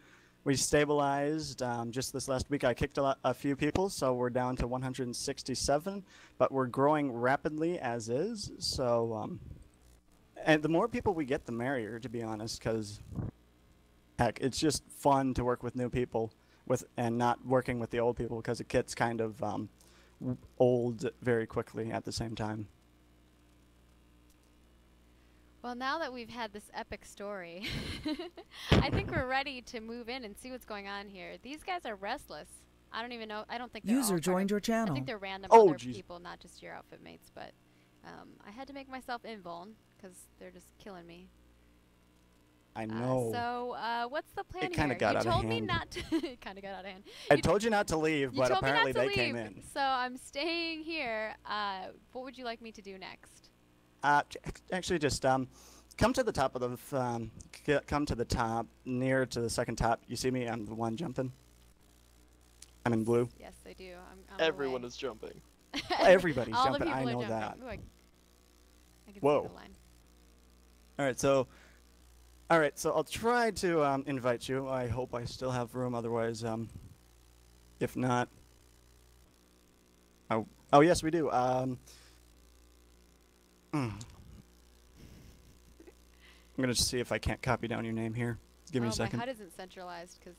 we stabilized. Just this last week, I kicked a few people, so we're down to 167, but we're growing rapidly as is. So, and the more people we get, the merrier, to be honest, because, heck, it's just fun to work with new people and not working with the old people, because it gets kind of old very quickly at the same time. Well, now that we've had this epic story, I think we're ready to move in and see what's going on here. These guys are restless. I don't even know. I don't think they're all User part joined of- your I channel. think they're random Oh, other jeez. people, not just your outfit mates. But I had to make myself invuln because they're just killing me. I know. So what's the plan It kinda here? got You out of told me hand. not to. It kind of got out of hand. I You told you not to leave, You but told me apparently not to they leave, came in. so I'm staying here. What would you like me to do next? Actually, just come to the top of the come to the top, near to the second top. You see me? I'm the one jumping. I'm in blue. Yes, I do. I'm Everyone away. is jumping. Everybody's All the jumping. I people are know that. jumping. Ooh, I can Whoa. see the line. All right, so I'll try to invite you. I hope I still have room. Otherwise, if not, oh yes, we do. I'm gonna just see if I can't copy down your name here. Give me a second. My HUD isn't centralized because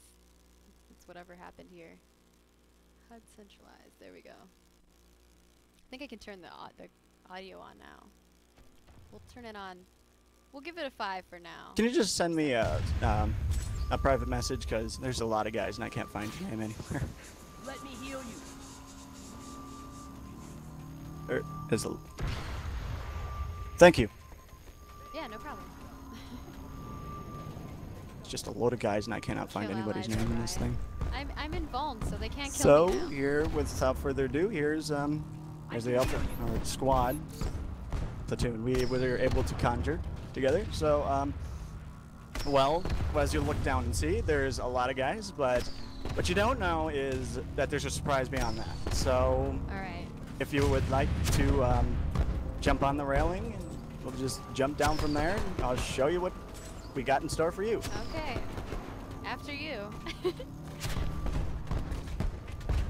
it's whatever happened here. HUD centralized. There we go. I think I can turn the audio on now. We'll turn it on. We'll give it a 5 for now. Can you just send me a private message, because there's a lot of guys and I can't find your name anywhere. Let me heal you. Thank you. Yeah, no problem. It's just a load of guys and I cannot find Chill out, anybody's I name in this survive. thing. I'm invuln, so they can't kill So me now. here, without further ado, here's the outfit or squad platoon we were able to conjure together. So well, as you look down and see, there's a lot of guys, but what you don't know is that there's a surprise beyond that. So All right. if you would like to jump on the railing, we'll just jump down from there, and I'll show you what we got in store for you. Okay. After you.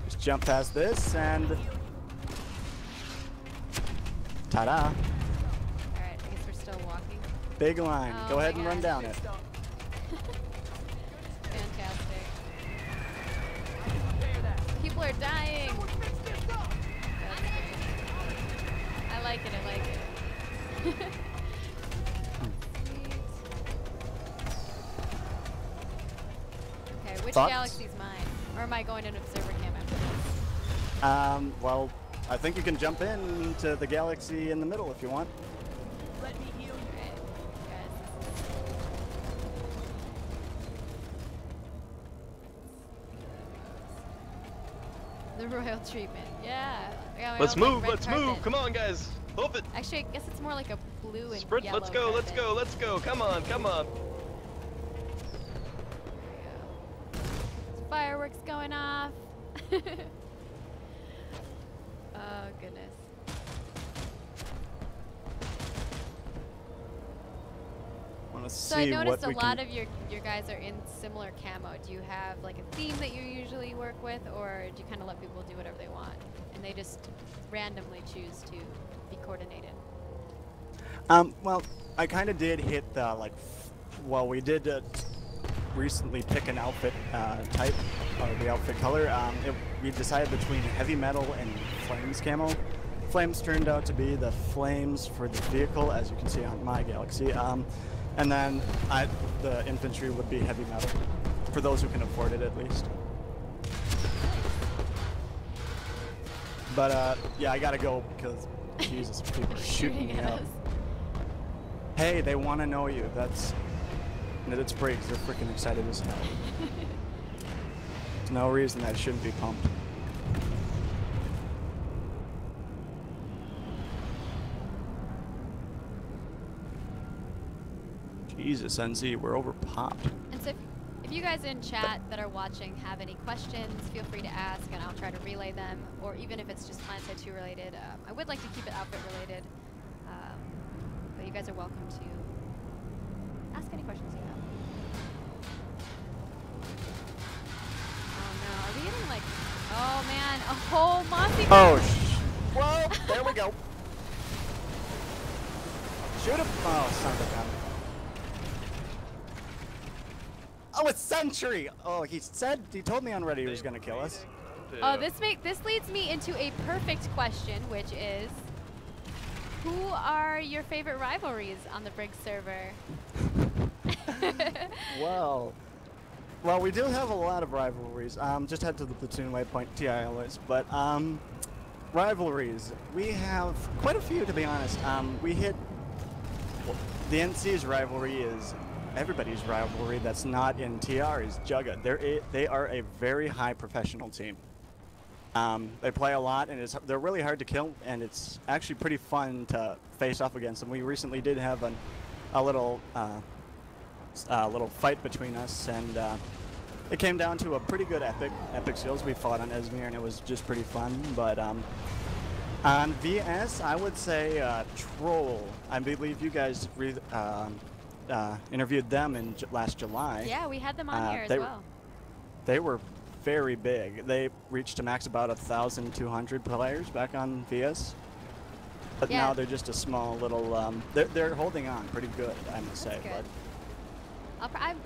Just jump past this and ta-da! All right. I guess we're still walking. Big line. Oh Go ahead my and run gosh. down it. Fantastic. People are dying. That's great. I like it. I like it. Sweet. Which Thoughts? galaxy's mine? Or am I going in observer cam after this? Well, I think you can jump in to the galaxy in the middle if you want. Let me heal you. Alright, guys. The royal treatment. Yeah. Yeah, we Let's all like move. red Let's carpet. move. Come on, guys. Hoof it. Actually, I guess it's more like a blue and Sprint. yellow Let's go. Let's carpet. go. Let's go. Come on. Come on. Fireworks going off. Oh goodness. Want to So I see noticed what a we lot can... of your guys are in similar camo. Do you have like a theme that you usually work with, or do you kind of let people do whatever they want and they just randomly choose to be coordinated? Well, I kind of did hit the well, we did recently pick an outfit type or the outfit color. We decided between heavy metal and flames camo. Flames turned out to be the flames for the vehicle, as you can see on my galaxy. And then the infantry would be heavy metal, for those who can afford it at least. But yeah, I gotta go because Jesus, people are shooting me at up. us. Hey, they want to know you. It's breaks. They're freaking excited as hell. There's no reason that shouldn't be pumped. Jesus, NZ, we're overpopped. And so if you guys in chat that are watching have any questions, feel free to ask and I'll try to relay them. Or even if it's just Planet 2 related, I would like to keep it outfit related. But you guys are welcome to ask any questions you have. Oh no, are we getting like, oh man, a whole Mossy Oh, well, there we go. Shoot him. Oh, son of a gun. Oh, it's Sentry. Oh, he told me already he was gonna kill us. Oh, this leads me into a perfect question, which is, who are your favorite rivalries on the Briggs server? Well, we do have a lot of rivalries. Just head to the platoon waypoint TI list, but rivalries. We have quite a few, to be honest. We hit the NC's rivalry is everybody's rivalry that's not in TR is Jugga. They are a very high professional team. They play a lot, and they're really hard to kill, and it's actually pretty fun to face off against them. We recently did have a little fight between us, and it came down to a pretty good epic skills. We fought on Esmir, and it was just pretty fun. But on VS, I would say Troll. I believe you guys interviewed them in last July. Yeah, we had them on here as well. They were very big. They reached a max about 1,200 players back on VS. But Yeah. now they're just a small little. They're holding on pretty good, I must say. Good.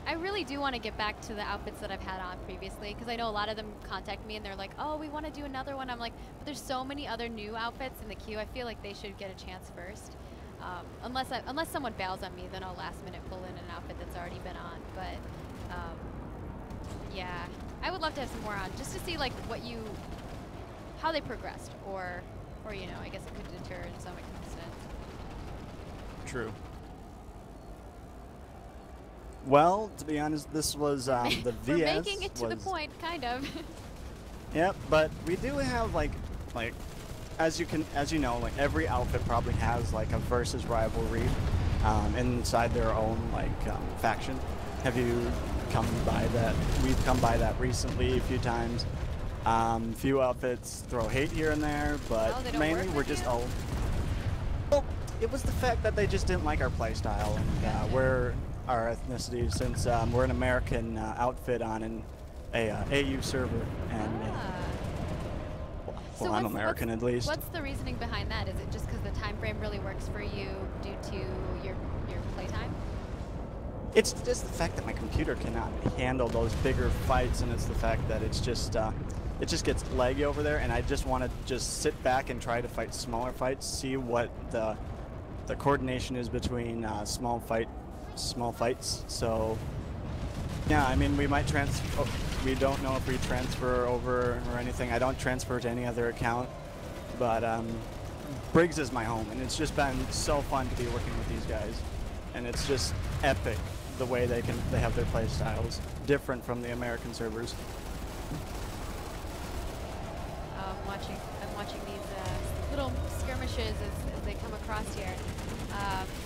I really do want to get back to the outfits that I've had on previously, because I know a lot of them contact me and they're like, oh, we want to do another one. I'm like, but there's so many other new outfits in the queue. I feel like they should get a chance first. Unless someone bails on me, then I'll last minute pull in an outfit that's already been on. But yeah, I would love to have some more on, just to see like how they progressed, or you know, I guess it could deter to some extent. True. Well, to be honest, this was the VS. We're making it to the point, kind of. Yep, but we do have like as you know, like every outfit probably has like a versus rivalry inside their own faction. Have you come by that? We've come by that recently a few times. Few outfits throw hate here and there, but Oh, they don't mainly work we're with just you? all. Well, it was the fact that they just didn't like our playstyle, and Gotcha. we're our ethnicity, since we're an American outfit on an AU server, and So well, I'm what's- American at least. What's the reasoning behind that? Is it just because the time frame really works for you due to your playtime? It's just the fact that my computer cannot handle those bigger fights, and it's the fact that it just gets laggy over there, and I just want to just sit back and try to fight smaller fights, see what the coordination is between small fights. So yeah, I mean, we might We don't know if we transfer over or anything. I don't transfer to any other account, but Briggs is my home, and it's just been so fun to be working with these guys, and it's just epic the way they have their play styles, different from the American servers. I'm watching these little skirmishes as they come across here.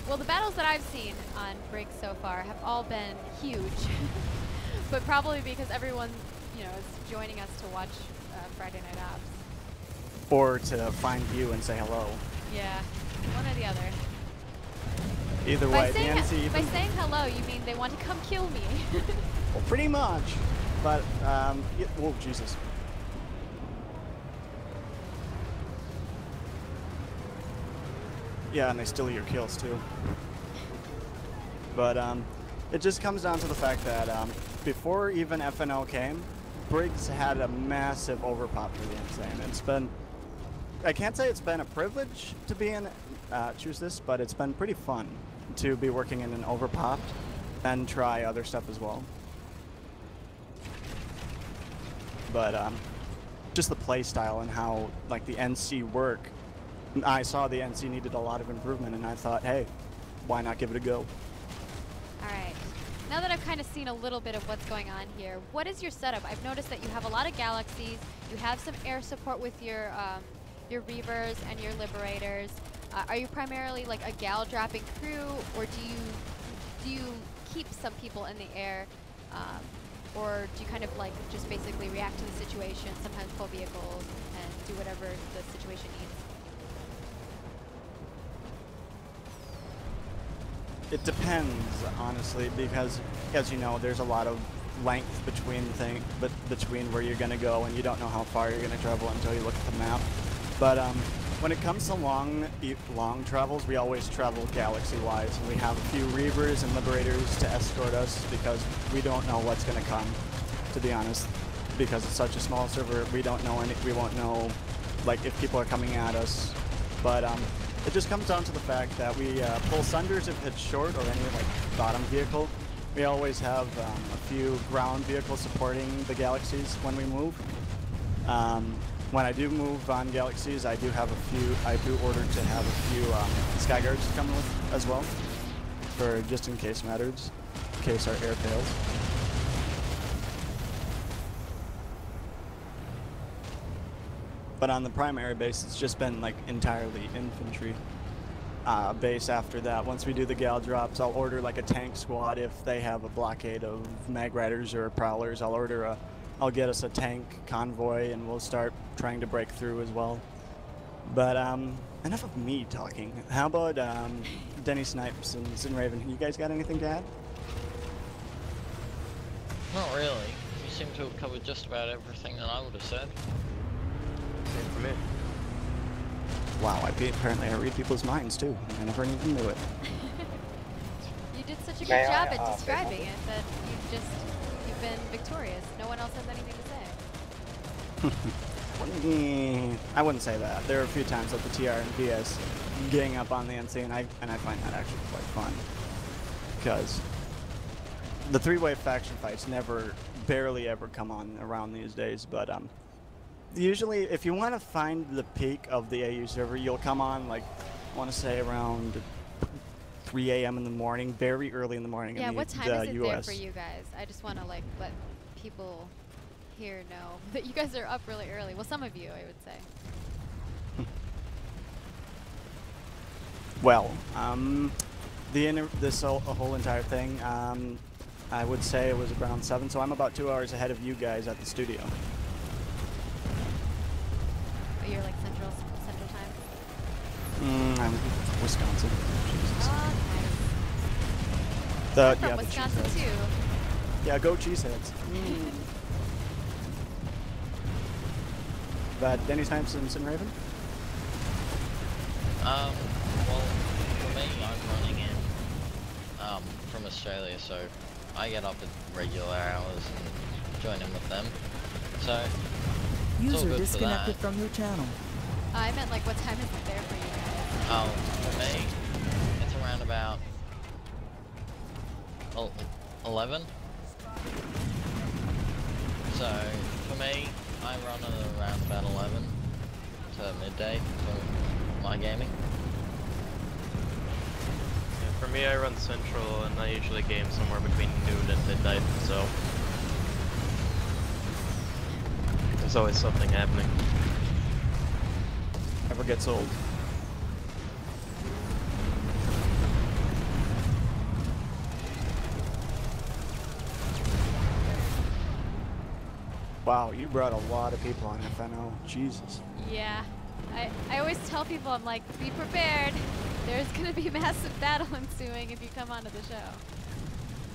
Well, the battles that I've seen on Briggs so far have all been huge, but probably because everyone, you know, is joining us to watch Friday Night Ops. Or to find you and say hello. Yeah, one or the other. Either way, the NC by saying hello, you mean they want to come kill me? Well, pretty much. But, whoa, Jesus. Yeah, and they steal your kills, too. But, it just comes down to the fact that, before even FNL came, Briggs had a massive overpop for the insane. It's been, I can't say it's been a privilege to be in, choose this, but it's been pretty fun to be working in an overpopped and try other stuff as well. But, just the play style and how, like, the NC work, I saw the NC needed a lot of improvement, and I thought, hey, why not give it a go? Alright, now that I've kind of seen a little bit of what's going on here, what is your setup? I've noticed that you have a lot of galaxies, you have some air support with your Reavers and your Liberators. Are you primarily like a gal dropping crew, or do you keep some people in the air, or do you kind of like just basically react to the situation, sometimes pull vehicles and do whatever the situation needs? It depends, honestly, because, as you know, there's a lot of length between between where you're going to go, and you don't know how far you're going to travel until you look at the map. But when it comes to long travels, we always travel galaxy-wise, and we have a few Reavers and Liberators to escort us because we don't know what's going to come, to be honest. Because it's such a small server, we don't know we won't know, like, if people are coming at us. But it just comes down to the fact that we pull Sunders if it's short or any like bottom vehicle. We always have a few ground vehicles supporting the galaxies when we move. When I do move on galaxies, I do have I do order to have a few Skyguards come with as well, for just in case matters, in case our air fails. But on the primary base, it's just been like entirely infantry base after that. Once we do the gal drops, I'll order like a tank squad if they have a blockade of mag riders or prowlers. I'll get us a tank convoy, and we'll start trying to break through as well. But enough of me talking. How about Denny Snipes and Sin Raven? You guys got anything to add? Not really. You seem to have covered just about everything that I would have said. Same for me. Wow, apparently I read people's minds too. I never even knew it. You did such a good job at describing it that you've been victorious. No one else has anything to say. I wouldn't say that. There are a few times that the TR and VS gang up on the NC, and I find that actually quite fun. Because the three-way faction fights barely ever come on around these days, but usually, if you want to find the peak of the AU server, you'll come on, like, I want to say around 3 a.m. in the morning, very early in the morning. Yeah, in what time is it US. there for you guys? I just want to, like, let people here know that you guys are up really early. Well, some of you, I would say. Well, this whole entire thing, I would say it was around 7, so I'm about 2 hours ahead of you guys at the studio. Oh, you're like Central Time? I'm Wisconsin. Jesus. Oh, nice. I'm from the Wisconsin too. Yeah, go Cheeseheads. But Denny Snipes and Sin Raven? Well, for me, I'm running in from Australia, so I get up at regular hours and join in with them. So it's all User good disconnected for that. from your channel. I meant like what time is it there for you guys? For me, it's around about 11. So So, for me, I run at around about 11 to midday for my gaming. Yeah, for me, I run Central, and I usually game somewhere between noon and midnight, so there's always something happening. Never gets old. Wow, you brought a lot of people on FNO. Jesus. Yeah. I always tell people, I'm like, be prepared. There's going to be massive battle ensuing if you come onto the show.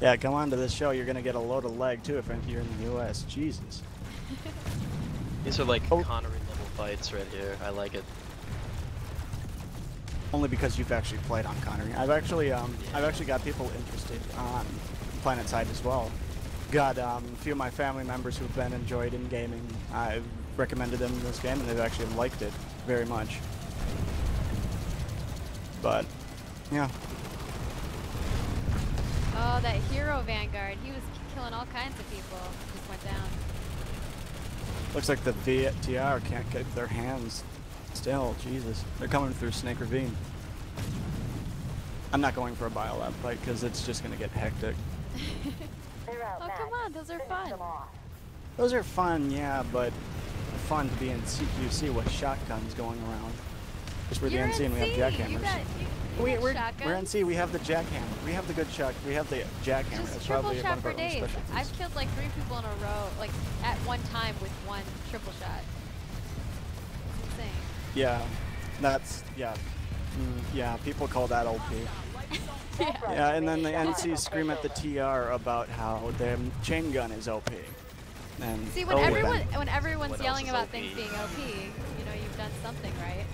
Yeah, come on to this show. You're going to get a load of leg, too, if you're in the U.S. Jesus. These are like Connery level fights right here. I like it. Only because you've actually played on Connery. I've actually got people interested on Planet Side as well. Got a few of my family members who've been enjoyed in gaming. I've recommended them this game, and they've actually liked it very much. But, yeah. Oh, that hero Vanguard. He was killing all kinds of people. Just went down. Looks like the VTR can't get their hands still. Jesus. They're coming through Snake Ravine. I'm not going for a biolab fight because it's just going to get hectic. Oh, come on. Those are fun. Those are fun, yeah, but fun to be in CQC with shotguns going around. Just we're the NC and we have jackhammers. We're NC, we have the jackhammer. We have the good shot. We have the jackhammer. Just That's triple probably shot one of for our own days. specialties. I've killed like 3 people in a row, like at one time with one triple shot. It's insane. Yeah, that's, yeah. Yeah, people call that OP. Yeah, and then the NC scream at the TR about how their chain gun is OP. And see, when everyone's yelling about things being OP, you know you've done something right.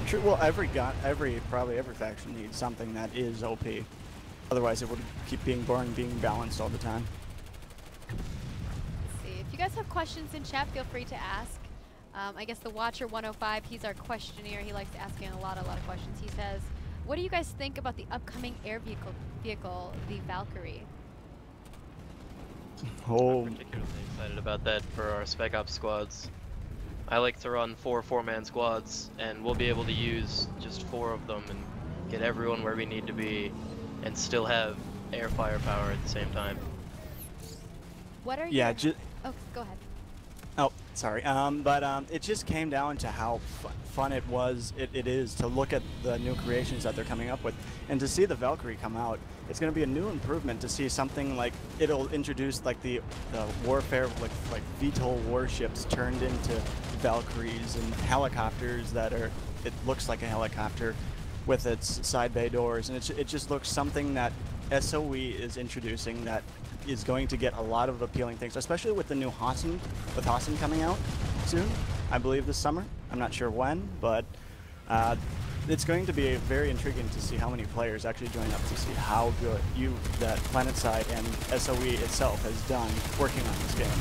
True. Well, probably every faction needs something that is OP. Otherwise, it would keep being boring, being balanced all the time. Let's see. If you guys have questions in chat, feel free to ask. I guess the Watcher 105, he's our questionnaire. He likes asking a lot of questions. He says, "What do you guys think about the upcoming air vehicle, the Valkyrie?" Oh. I'm particularly excited about that for our Spec Ops squads. I like to run 4 4-man squads, and we'll be able to use just 4 of them and get everyone where we need to be, and still have air firepower at the same time. What are yeah, oh, go ahead. Oh, sorry. It just came down to how fun it is to look at the new creations that they're coming up with, and to see the Valkyrie come out. It's going to be a new improvement to see something like it'll introduce like the warfare like VTOL warships turned into Valkyries and helicopters that are. It looks like a helicopter with its side bay doors, and it just looks something that SOE is introducing that is going to get a lot of appealing things, especially with the new Hassan, with Hassan coming out soon, I believe this summer. I'm not sure when, but it's going to be very intriguing to see how many players actually join up to see how good that PlanetSide and SOE itself has done working on this game.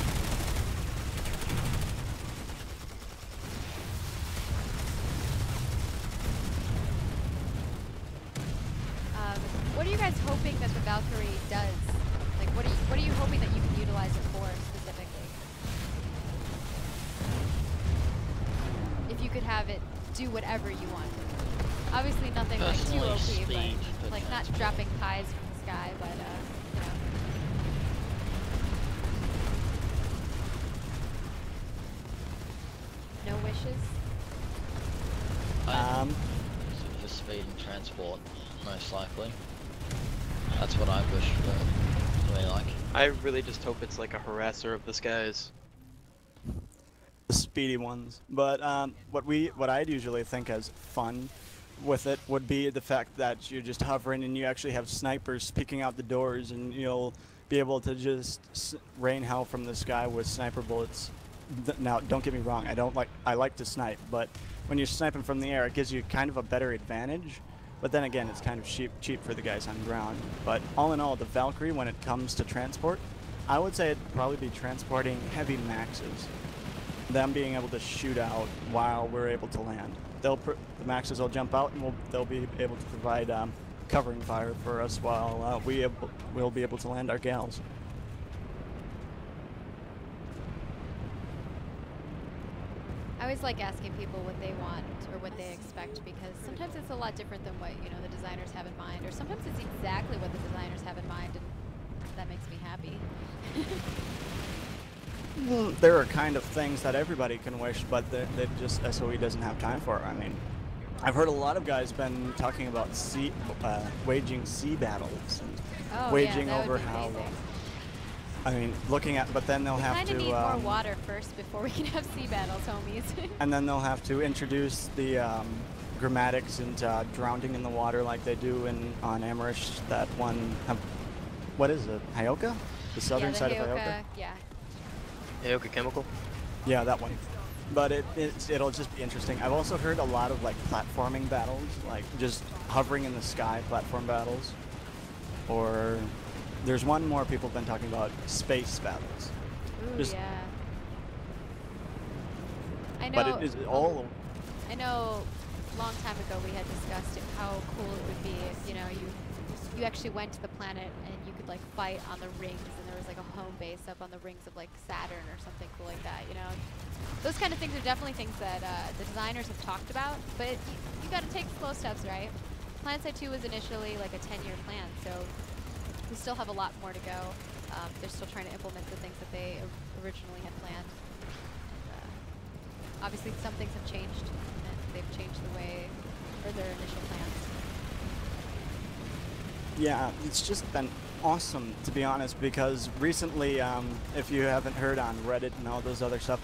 What are you guys hoping that the Valkyrie does? Like, what are you hoping that you can utilize it for specifically? If you could have it do whatever you want. Obviously nothing like too OP, speed, but like not dropping pies from the sky, but you know. No wishes? For speed and transport, most likely. That's what I wish for. Really like. I really just hope it's like a harasser of the skies. The speedy ones. But what I'd usually think as fun with it would be the fact that you're just hovering and you actually have snipers peeking out the doors, and you'll be able to just rain hell from the sky with sniper bullets. Now, don't get me wrong, I like to snipe, but when you're sniping from the air, it gives you kind of a better advantage. But then again, it's kind of cheap for the guys on ground. But all in all, the Valkyrie, when it comes to transport, I would say it'd probably be transporting heavy maxes. Them being able to shoot out while we're able to land. The maxes will jump out, and they'll be able to provide covering fire for us while we'll be able to land our gals. I always like asking people what they want or what they expect, because sometimes it's a lot different than what, you know, the designers have in mind, or sometimes it's exactly what the designers have in mind, and that makes me happy. Well, there are kind of things that everybody can wish, but they just SOE doesn't have time for. I mean, I've heard a lot of guys been talking about waging sea battles and waging yeah, that over would be how. amazing. I mean, looking at, but then they'll have Kind to. of need more water first before we can have sea battles, homies. And then they'll have to introduce the grammatics and drowning in the water like they do on Amherst. That one, what is it? Hyoka? The southern the side Hyoka, of Hyoka? yeah. Hyoka Chemical. Yeah, that one. But it'll just be interesting. I've also heard a lot of like platforming battles, like just hovering in the sky platform battles. Or there's one more people have been talking about, space battles. Ooh, Just- yeah. I know. But it is all. I know. A long time ago, we had discussed how cool it would be if, you know, you actually went to the planet and you could like fight on the rings, and there was like a home base up on the rings of like Saturn or something cool like that. You know, those kind of things are definitely things that the designers have talked about. But you got to take slow steps, right? PlanetSide 2 was initially like a 10-year plan, so we still have a lot more to go. They're still trying to implement the things that they originally had planned. And, obviously, some things have changed, and they've changed the way, or their initial plans. Yeah, it's just been awesome, to be honest, because recently, if you haven't heard on Reddit and all those other stuff,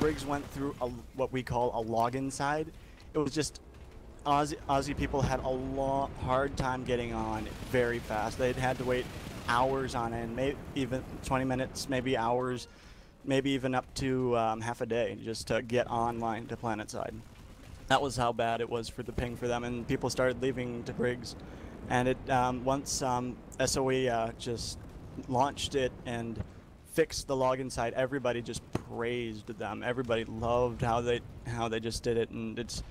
Briggs went through what we call a login side. It was just Aussie people had a hard time getting on very fast. They'd had to wait hours on end, maybe even 20 minutes, maybe hours, maybe even up to half a day just to get online to PlanetSide. That was how bad it was for the ping for them, and people started leaving to Briggs. And it once SOE just launched it and fixed the login side, everybody just praised them. Everybody loved how they just did it, and it's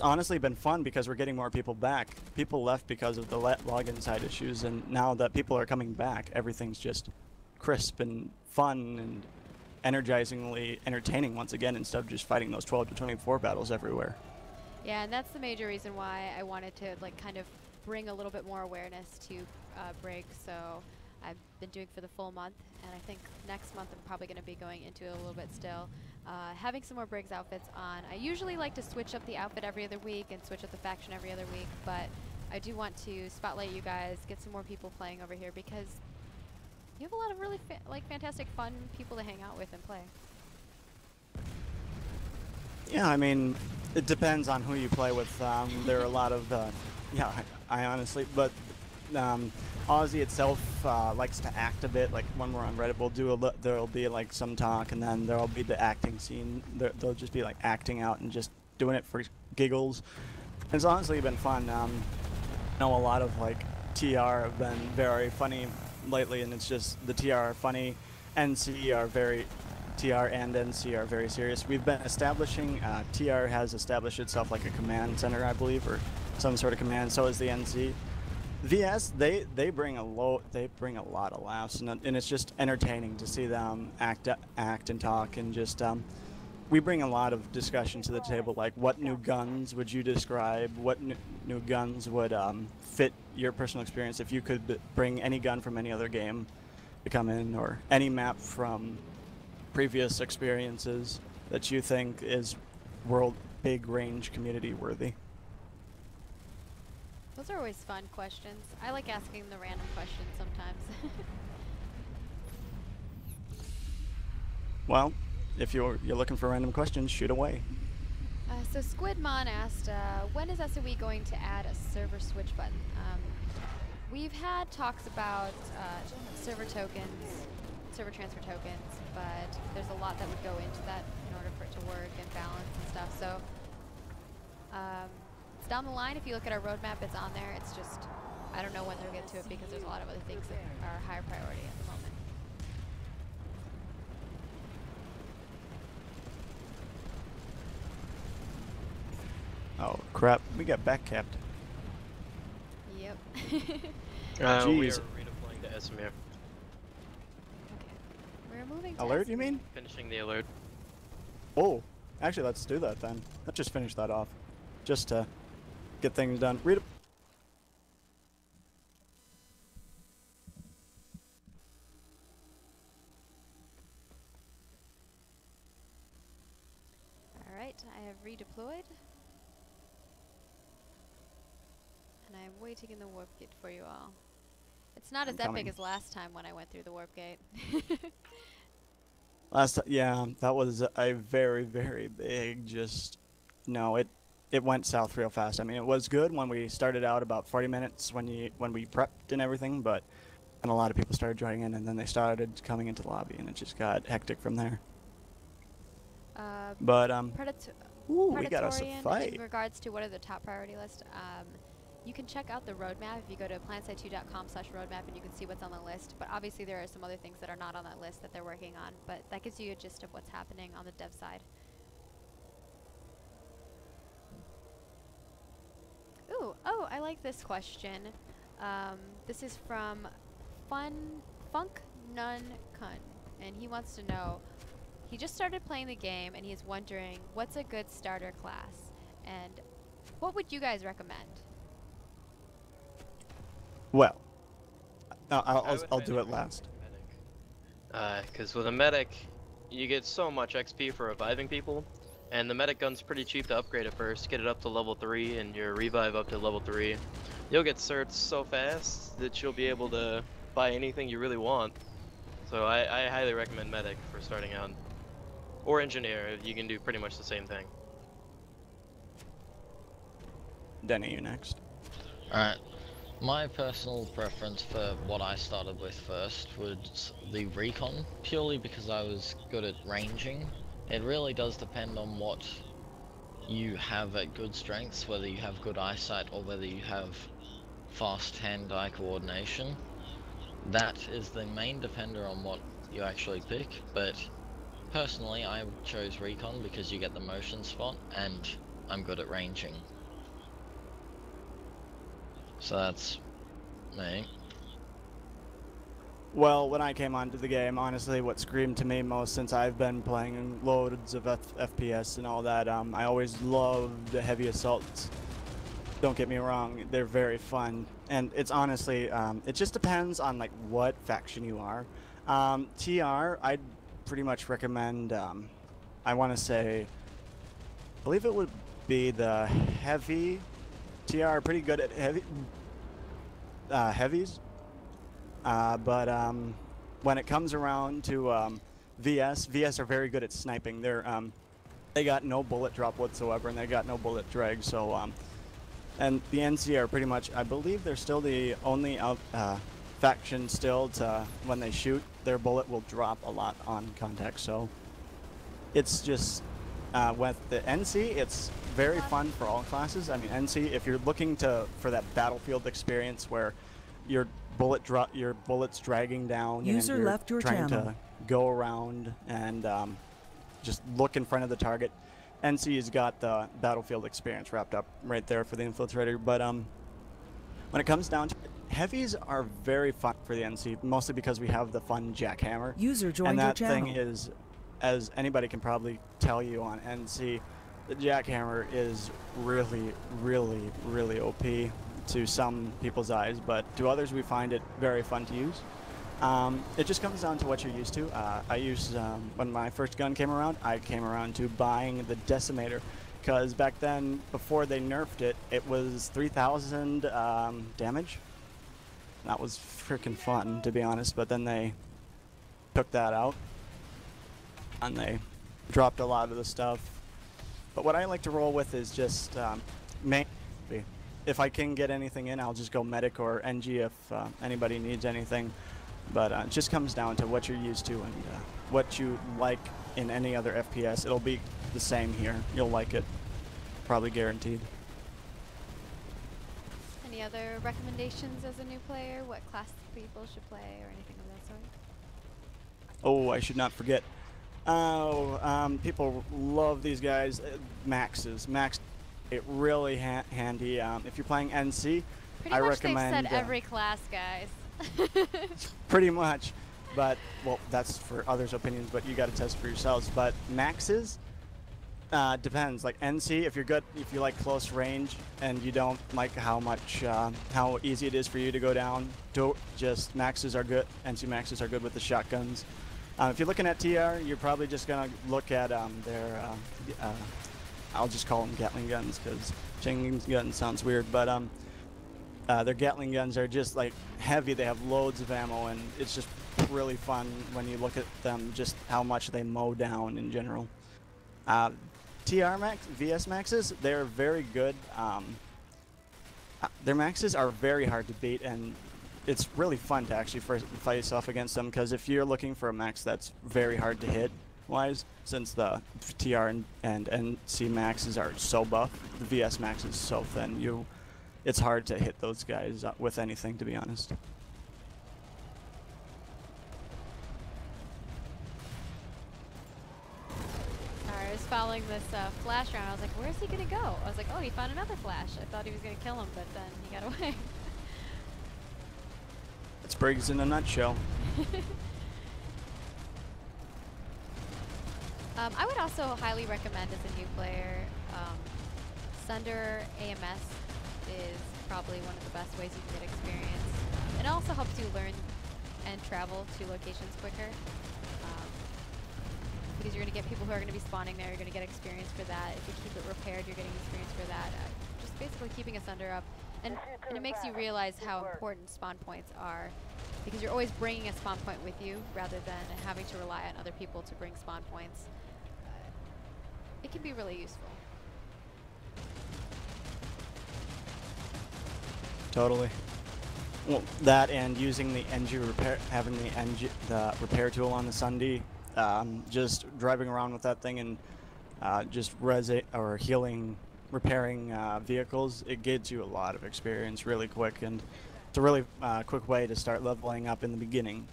honestly been fun because we're getting more people back. People left because of the login side issues, and now that people are coming back, everything's just crisp and fun and energizingly entertaining once again, instead of just fighting those 12 to 24 battles everywhere. Yeah, and that's the major reason why I wanted to like kind of bring a little bit more awareness to Briggs. So I've been doing for the full month, and I think next month I'm probably going to be going into it a little bit still. Having some more Briggs outfits on. I usually like to switch up the outfit every other week and switch up the faction every other week, but I do want to spotlight you guys, get some more people playing over here, because you have a lot of really fantastic, fun people to hang out with and play. Yeah, I mean, it depends on who you play with. There are a lot of, yeah, I honestly, but Aussie itself likes to act a bit. Like when we're on Reddit, we'll do there'll be like some talk, and then there'll be the acting scene. They'll just be like acting out and just doing it for giggles. It's honestly been fun. I know a lot of like TR have been very funny lately, and it's just the TR are funny, NC are very. TR and NC are very serious. We've been establishing, TR has established itself like a command center, I believe, or some sort of command. So is the NC. VS, they bring a lot of laughs, and it's just entertaining to see them act and talk, and just we bring a lot of discussion to the table, like what new guns would you describe, what new guns would fit your personal experience if you could bring any gun from any other game to come in, or any map from previous experiences that you think is big range community worthy. Those are always fun questions. I like asking the random questions sometimes. Well, if you're looking for random questions, shoot away. So Squidmon asked, when is SOE going to add a server switch button? We've had talks about server tokens, server transfer tokens, but there's a lot that would go into that in order for it to work and balance and stuff. So it's down the line. If you look at our roadmap, it's on there. It's just, I don't know when they'll get to it because there's a lot of other things that are higher priority at the moment. Oh crap, we got back capped. Yep. We are Jeez. redeploying to Esmir. Okay. We're moving to Alert, you Esmir. mean? Finishing the alert. Oh, Actually, let's do that then. Let's just finish that off. Just to get things done. Read it. Alright, I have redeployed. And I'm waiting in the warp gate for you all. It's not as epic as last time when I went through the warp gate. Yeah, that was a very, very big no, it went south real fast. I mean, it was good when we started out about 40 minutes when we prepped and everything, but and a lot of people started joining in, and then they started coming into the lobby, and it just got hectic from there. But we got us a fight. In regards to what are the top priority list, you can check out the roadmap if you go to plansite2.com/roadmap, and you can see what's on the list. But obviously there are some other things that are not on that list that they're working on, but that gives you a gist of what's happening on the dev side. Ooh, oh, I like this question. This is from Funk Nun Kun, and he wants to know, he just started playing the game and he's wondering what's a good starter class, and what would you guys recommend? Well, I'll do it last. Because with a medic, you get so much XP for reviving people, and the medic gun's pretty cheap to upgrade at first. Get it up to level 3 and your revive up to level 3. You'll get certs so fast that you'll be able to buy anything you really want. So I highly recommend medic for starting out. Or engineer, you can do pretty much the same thing. Denny, you next. Alright. My personal preference for what I started with first was the recon, purely because I was good at ranging. It really does depend on what you have at good strengths, whether you have good eyesight or whether you have fast hand-eye coordination. That is the main depender on what you actually pick, but personally I chose recon because you get the motion spot and I'm good at ranging. So that's me. Well, when I came onto the game, honestly, what screamed to me most since I've been playing loads of FPS and all that, I always loved the heavy assaults. Don't get me wrong, they're very fun. And it's honestly, it just depends on like what faction you are. TR, I'd pretty much recommend, I want to say, I believe it would be the heavy. TR pretty good at heavies. But when it comes around to VS are very good at sniping. They got no bullet drop whatsoever, and they got no bullet drag. So, and the NC are pretty much, I believe they're still the only faction still to, when they shoot, their bullet will drop a lot on contact. So, it's just with the NC, it's very fun for all classes. I mean, NC, if you're looking for that battlefield experience where your bullets dragging down, User and you're left your trying channel. to go around and just look in front of the target. NC has got the battlefield experience wrapped up right there for the infiltrator. But when it comes down to it, heavies are very fun for the NC, mostly because we have the fun jackhammer. User joined and your that channel. thing is, as anybody can probably tell you on NC, the jackhammer is really, really, really OP to some people's eyes, but to others we find it very fun to use. It just comes down to what you're used to. I used, when my first gun came around, I came around to buying the Decimator, because back then, before they nerfed it, it was 3,000 damage. That was freaking fun, to be honest, but then they took that out, and they dropped a lot of the stuff. But what I like to roll with is just if I can get anything in, I'll just go medic or NG if anybody needs anything. But it just comes down to what you're used to and what you like in any other FPS. It'll be the same here. You'll like it, probably guaranteed. Any other recommendations as a new player? What class people should play or anything of that sort? Oh, I should not forget. People love these guys. Maxes. Max, it really handy. If you're playing NC, Pretty I much recommend. They've said every class, guys. Pretty much, but well, that's for others' opinions. But you got to test for yourselves. But Maxes, Depends. Like NC, if you're good, if you like close range and you don't like how easy it is for you to go down, just maxes are good. NC maxes are good with the shotguns. If you're looking at TR, you're probably just gonna look at their I'll just call them Gatling guns because chain gun sounds weird, but their Gatling guns are just like heavy. They have loads of ammo, and it's just really fun when you look at them, just how much they mow down in general. TR max, VS maxes, they're very good. Their maxes are very hard to beat, and it's really fun to actually face off against them, because if you're looking for a max that's very hard to hit wise, since the TR and NC maxes are so buff, the VS max is so thin, it's hard to hit those guys with anything, to be honest. I was following this flash round. I was like, where's he gonna go? I was like, oh, he found another flash. I thought he was gonna kill him, but then he got away. It's Briggs in a nutshell. I would also highly recommend as a new player, Sunder AMS is probably one of the best ways you can get experience. It also helps you learn and travel to locations quicker. Because you're going to get people who are going to be spawning there, you're going to get experience for that. If you keep it repaired, you're getting experience for that. Just basically keeping a Sunder up. And it makes you realize how important spawn points are, because you're always bringing a spawn point with you rather than having to rely on other people to bring spawn points. It can be really useful. Totally. Well, that and using the NG repair, having the repair tool on the Sunday, just driving around with that thing and just healing, repairing vehicles, it gets you a lot of experience really quick, and it's a really quick way to start leveling up in the beginning.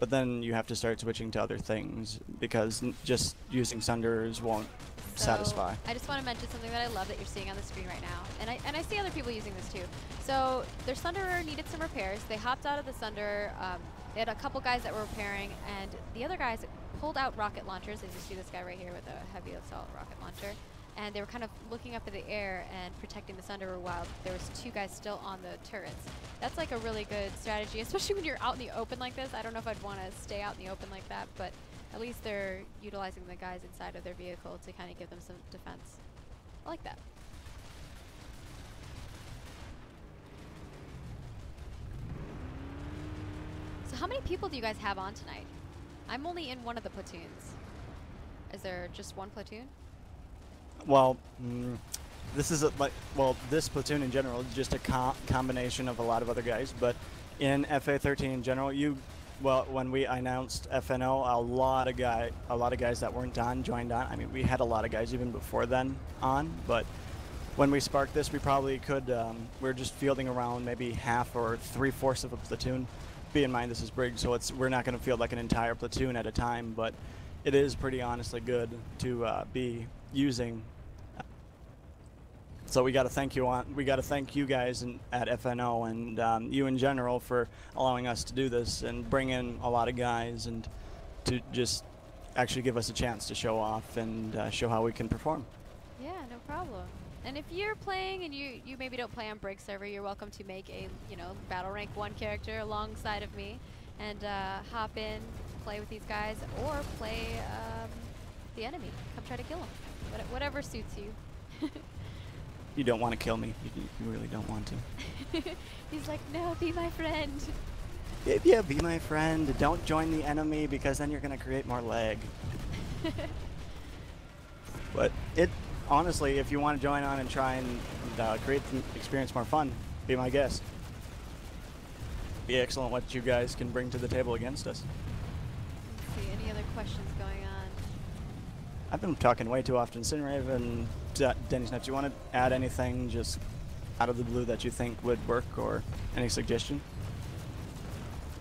But then you have to start switching to other things, because just using Sunders won't satisfy. I just want to mention something that I love that you're seeing on the screen right now, and I see other people using this too. So their Sunderer needed some repairs. They hopped out of the Sunder. They had a couple guys that were repairing, and the other guys pulled out rocket launchers. As you see this guy right here with a heavy assault rocket launcher. And they were kind of looking up in the air and protecting the Sunderer while there was two guys still on the turrets. That's like a really good strategy, especially when you're out in the open like this. I don't know if I'd want to stay out in the open like that, but at least they're utilizing the guys inside of their vehicle to kind of give them some defense. I like that. So how many people do you guys have on tonight? I'm only in one of the platoons. Is there just one platoon? Well, this is this platoon in general is just a combination of a lot of other guys, but in FA13 in general, when we announced FNO, a lot of guys that weren't on joined on. I mean, we had a lot of guys even before then on, but when we sparked this, we probably could, we're just fielding around maybe half or 3/4 of a platoon. Bear in mind, this is Briggs, so we're not going to field like an entire platoon at a time, but it is pretty honestly good to be using. So we got to thank you guys at FNO and you in general for allowing us to do this and bring in a lot of guys and to just actually give us a chance to show off and show how we can perform. Yeah, no problem. And if you're playing and you maybe don't play on Briggs server, you're welcome to make a battle rank 1 character alongside of me and hop in, play with these guys, or play the enemy. Come try to kill them. Whatever suits you. You don't want to kill me. You really don't want to. He's like, no, be my friend. Yeah, be my friend. Don't join the enemy, because then you're going to create more lag. But honestly, if you want to join on and try and create the experience more fun, be my guest. Be excellent what you guys can bring to the table against us. Let's see, any other questions going on? I've been talking way too often. Sinraven, Denny Snaps, you want to add anything just out of the blue that you think would work, or any suggestion?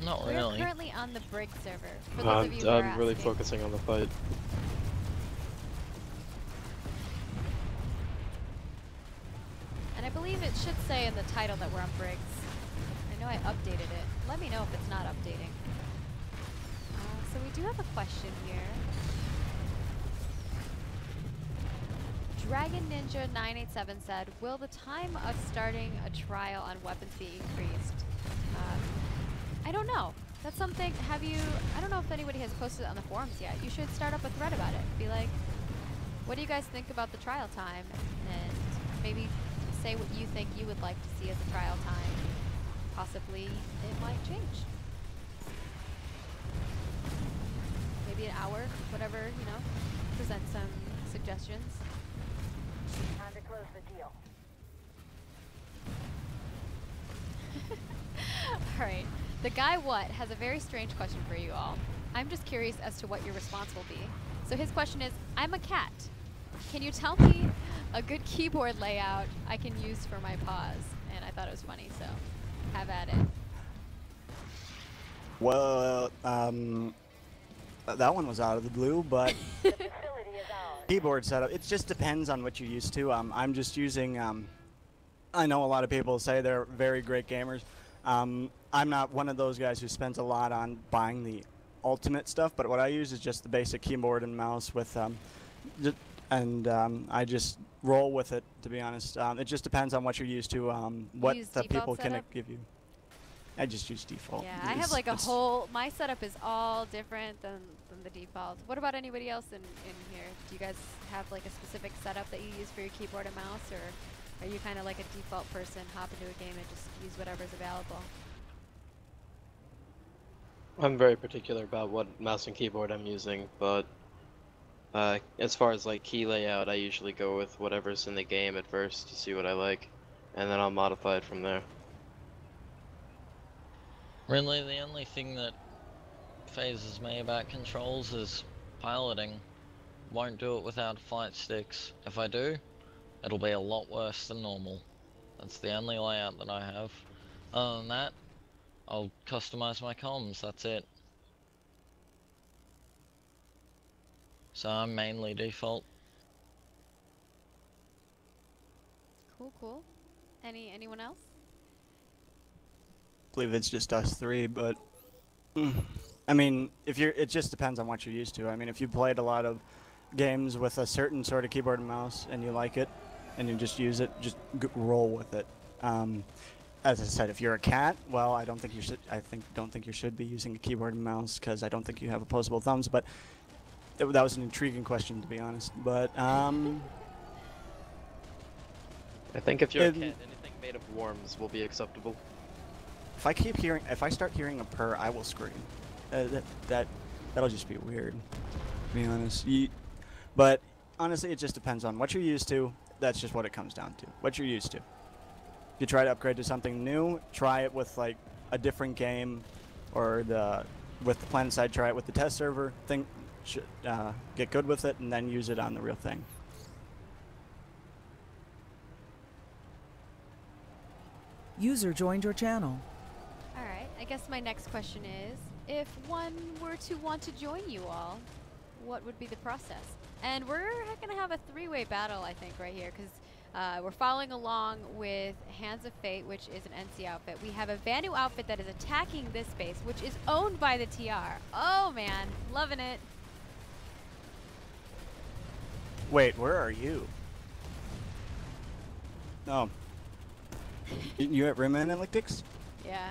Not We're really. currently on the Briggs server. For those of you who are I'm really asking. focusing on the fight. And I believe it should say in the title that we're on Briggs. I know I updated it. Let me know if it's not updating. So we do have a question here. Dragon Ninja 987 said, "Will the time of starting a trial on weapons be increased?" I don't know. That's something. Have you? I don't know if anybody has posted it on the forums yet. You should start up a thread about it. Be like, "What do you guys think about the trial time?" And maybe say what you think you would like to see as a trial time. Possibly it might change. Maybe an hour, whatever, you know. Present some suggestions. Time to close the deal. Alright. The guy what has a very strange question for you all. I'm just curious as to what your response will be. So his question is, I'm a cat. Can you tell me a good keyboard layout I can use for my pause? And I thought it was funny, so have at it. Well, that one was out of the blue, but The facility is ours. keyboard setup, it just depends on what you're used to. I'm just using, I know a lot of people say they're very great gamers. I'm not one of those guys who spends a lot on buying the ultimate stuff, but what I use is just the basic keyboard and mouse with, I just roll with it, to be honest. It just depends on what you're used to, what use the default people can setup? give you. I just use default. Yeah, I have like a whole, my setup is all different than the default. What about anybody else in here? Do you guys have like a specific setup that you use for your keyboard and mouse, or are you kind of like a default person, hop into a game and just use whatever's available? I'm very particular about what mouse and keyboard I'm using, but as far as like key layout, I usually go with whatever's in the game at first to see what I like, and then I'll modify it from there. Really, the only thing that phases me about controls is piloting. Won't do it without flight sticks. If I do, it'll be a lot worse than normal. That's the only layout that I have. Other than that, I'll customize my comms, that's it. So I'm mainly default. Cool, cool. Anyone else? I believe it's just us three, but I mean, it just depends on what you're used to. I mean, if you played a lot of games with a certain sort of keyboard and mouse and you like it and you just use it, just roll with it. As I said, if you're a cat, well, I don't think you should. Don't think you should be using a keyboard and mouse because I don't think you have opposable thumbs. But that was an intriguing question, to be honest. But I think if you're a cat, anything made of worms will be acceptable. if I start hearing a purr, I will scream. That'll just be weird, to be honest. But honestly, it just depends on what you're used to. That's just what it comes down to. What you're used to. If you try to upgrade to something new, try it with like a different game, or with the planet side. Try it with the test server. Get good with it, and then use it on the real thing. User joined your channel. Alright, I guess my next question is, if one were to want to join you all, what would be the process? And we're going to have a three-way battle, I think, right here, because we're following along with Hands of Fate, which is an NC outfit. We have a Vanu outfit that is attacking this base, which is owned by the TR. Oh, man. Loving it. Wait, where are you? Oh. You at Rim Analytics? Yeah.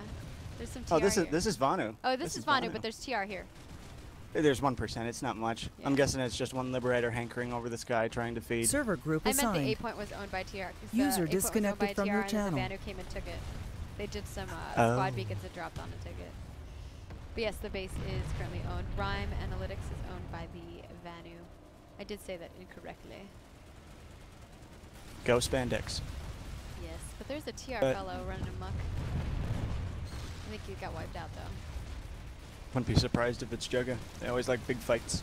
There's some TR Oh, this here. is Vanu. Oh, this is Vanu, but there's TR here. There's 1%. It's not much. Yeah. I'm guessing it's just one Liberator hankering over this guy trying to feed. Server group I meant assigned. the 8 point was owned by TR. 'cause the User 8 point was owned disconnected by from TR your and channel. The Vanu came and took it. They did some Oh. squad beacons that dropped on a ticket. But yes, the base is currently owned. Rhyme Analytics is owned by the Vanu. I did say that incorrectly. Go Spandex. Yes, but there's a TR fellow running amok. I think he got wiped out though. Wouldn't be surprised if it's Jugga. They always like big fights.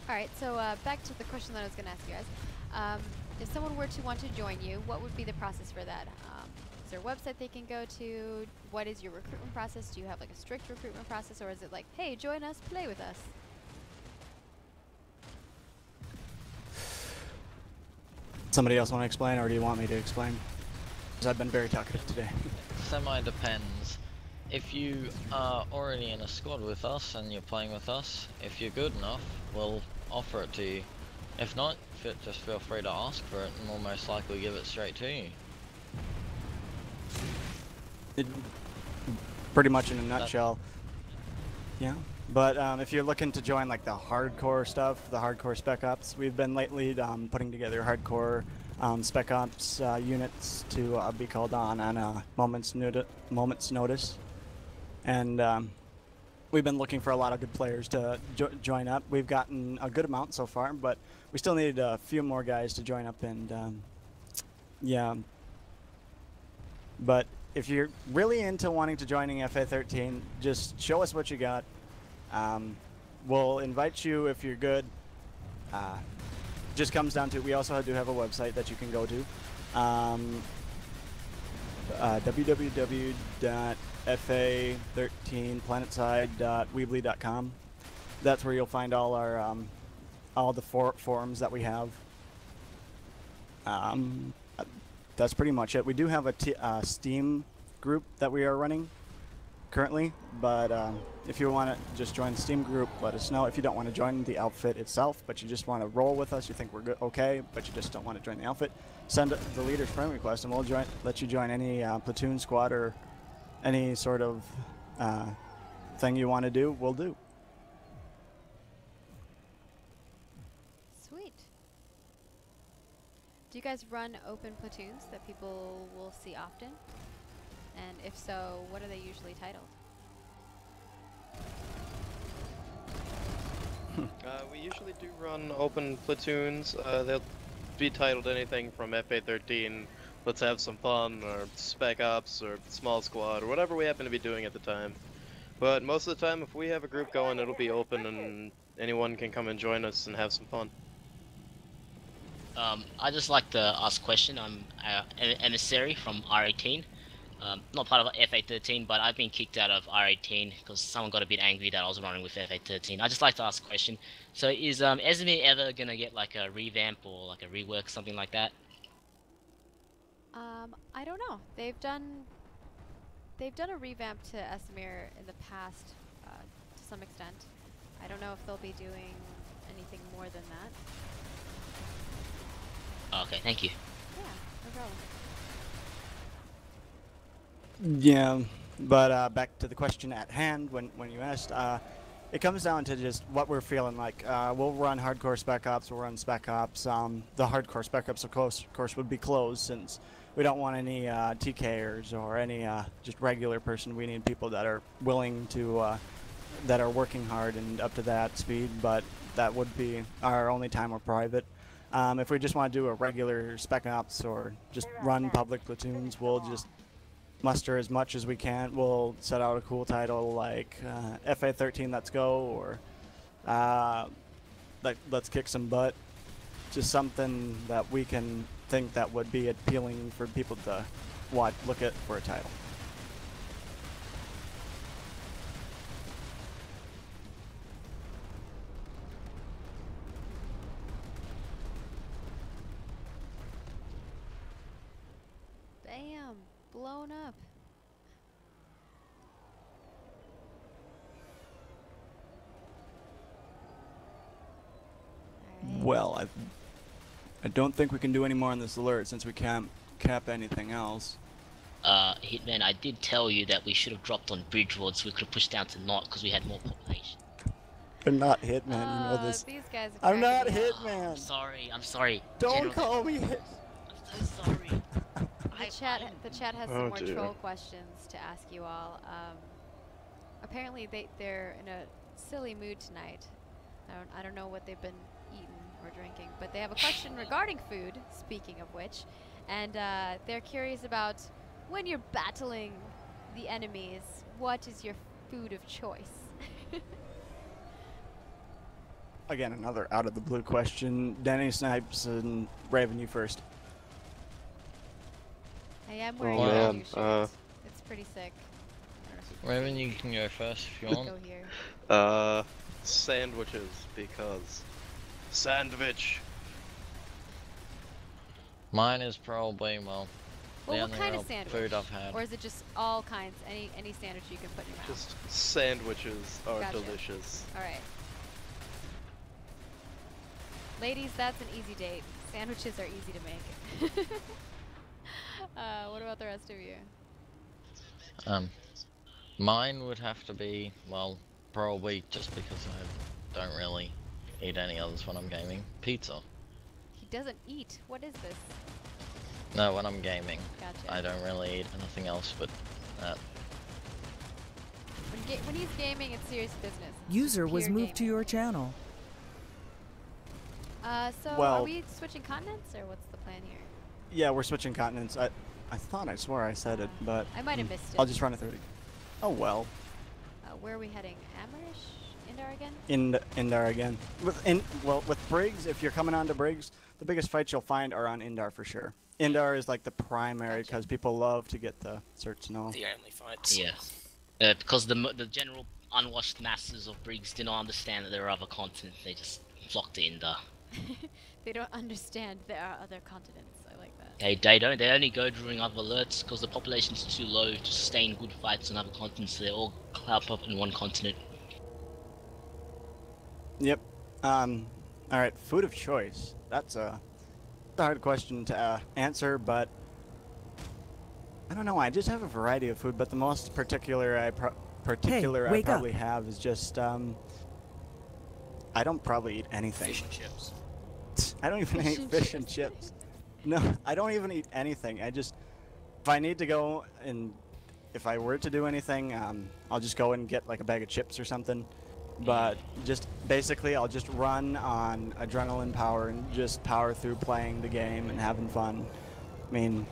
Alright, so back to the question that I was going to ask you guys. If someone were to want to join you, what would be the process for that? Is there a website they can go to? What is your recruitment process? Do you have like a strict recruitment process, or is it like, hey, join us, play with us? Somebody else want to explain, or do you want me to explain? Because I've been very talkative today. Semi depends. if you are already in a squad with us and you're playing with us, if you're good enough, we'll offer it to you. If not, just feel free to ask for it, and we'll most likely give it straight to you. Pretty much in a nutshell. Yeah. But if you're looking to join like the hardcore stuff, the hardcore spec ops, we've been lately putting together hardcore spec ops units to be called on a moment's notice. And we've been looking for a lot of good players to join up. We've gotten a good amount so far, but we still need a few more guys to join up. And yeah. But if you're really into wanting to joining FA13, just show us what you got. We'll invite you if you're good. Just comes down to, we also do have a website that you can go to. www.fa13planetside.weebly.com. That's where you'll find all our all the forums that we have. That's pretty much it. We do have a Steam group that we are running currently, but if you want to just join the Steam group, let us know. If you don't want to join the outfit itself, but you just want to roll with us, you think we're good, okay, but you just don't want to join the outfit, send the leader's friend request, and we'll let you join any platoon, squad, or any sort of thing you want to do. We'll do. Sweet. Do you guys run open platoons that people will see often? And if so, what are they usually titled? We usually do run open platoons. They'll be titled anything from FA13, let's have some fun, or Spec Ops, or Small Squad, or whatever we happen to be doing at the time. But most of the time, if we have a group going, it'll be open and anyone can come and join us and have some fun. I just like to ask a question. I'm an emissary from R18. Not part of FA13, but I've been kicked out of R18 because someone got a bit angry that I was running with FA13. I just like to ask a question. So is Esmir ever gonna get like a revamp or like a rework, something like that? I don't know. They've done a revamp to Esmir in the past, to some extent. I don't know if they'll be doing anything more than that. Okay, thank you. Yeah, no problem. Yeah, but back to the question at hand when you asked, it comes down to just what we're feeling like. We'll run hardcore spec ops, we'll run spec ops. The hardcore spec ops, of course, would be closed since we don't want any TKers or any just regular person. We need people that are willing to, that are working hard and up to that speed, but that would be our only time we're private. If we just want to do a regular spec ops or just run public platoons, we'll just muster as much as we can. We'll set out a cool title like FA13 Let's Go, or like Let's Kick Some Butt. Just something that we can think that would be appealing for people to look at for a title. Bam! Blown up. Alright. Well, I don't think we can do any more on this alert since we can't cap anything else. Hitman, I did tell you that we should have dropped on Bridgewood so we could have pushed down to Knot because we had more population. I'm not Hitman, you know this. These guys are I'm not cracking me up. Hitman! I'm sorry. Don't General, call me Hit. I'm so sorry. The chat has some more troll questions to ask you all. Apparently they're in a silly mood tonight. I don't know what they've been eating or drinking, but they have a question regarding food, speaking of which, and they're curious about when you're battling the enemies, what is your food of choice? Again, another out of the blue question. Danny Snipes and Raven, you first. I am wearing Oh, a man, new shirt. It's pretty sick. Raven, you can go first if you want. Go here. Sandwiches, because sandwich. Mine is probably, well, Well, the what only kind real of sandwich? food I've had. Or is it just all kinds? Any sandwich you can put in your mouth? Just sandwiches are Gotcha. delicious. All right. Ladies, that's an easy date. Sandwiches are easy to make. What about the rest of you? Mine would have to be, well, probably just because I don't really eat any others when I'm gaming. Pizza. He doesn't eat. What is this? No, when I'm gaming, Gotcha. I don't really eat anything else but that. When he's gaming, it's serious business. It's User just was pure moved to gaming. your channel. So are Well- we switching continents, or what's the plan here? Yeah, we're switching continents. I thought I swore I said it, but I might have missed it. I'll just run it through. Oh well. Where are we heading? Amarish? Indar again? Indar again. With Briggs, if you're coming on to Briggs, the biggest fights you'll find are on Indar for sure. Indar is like the primary because people love to get the search to know. The only fights. Yeah. Because the general unwashed masses of Briggs do not understand that there are other continents. They just flock to Indar. They don't understand there are other continents. I like that. They don't. They only go during other alerts because the population's too low to sustain good fights on other continents. So they all clump up in one continent. Yep. All right. Food of choice. That's a hard question to answer, but I don't know. I just have a variety of food, but the most particular I wake up. probably have is just I don't probably eat anything. Fish and chips. I don't even eat fish and chips. No, I don't even eat anything. I just, if I need to go and if I were to do anything, I'll just go and get like a bag of chips or something. But just basically, I'll just run on adrenaline power and just power through playing the game and having fun. I mean,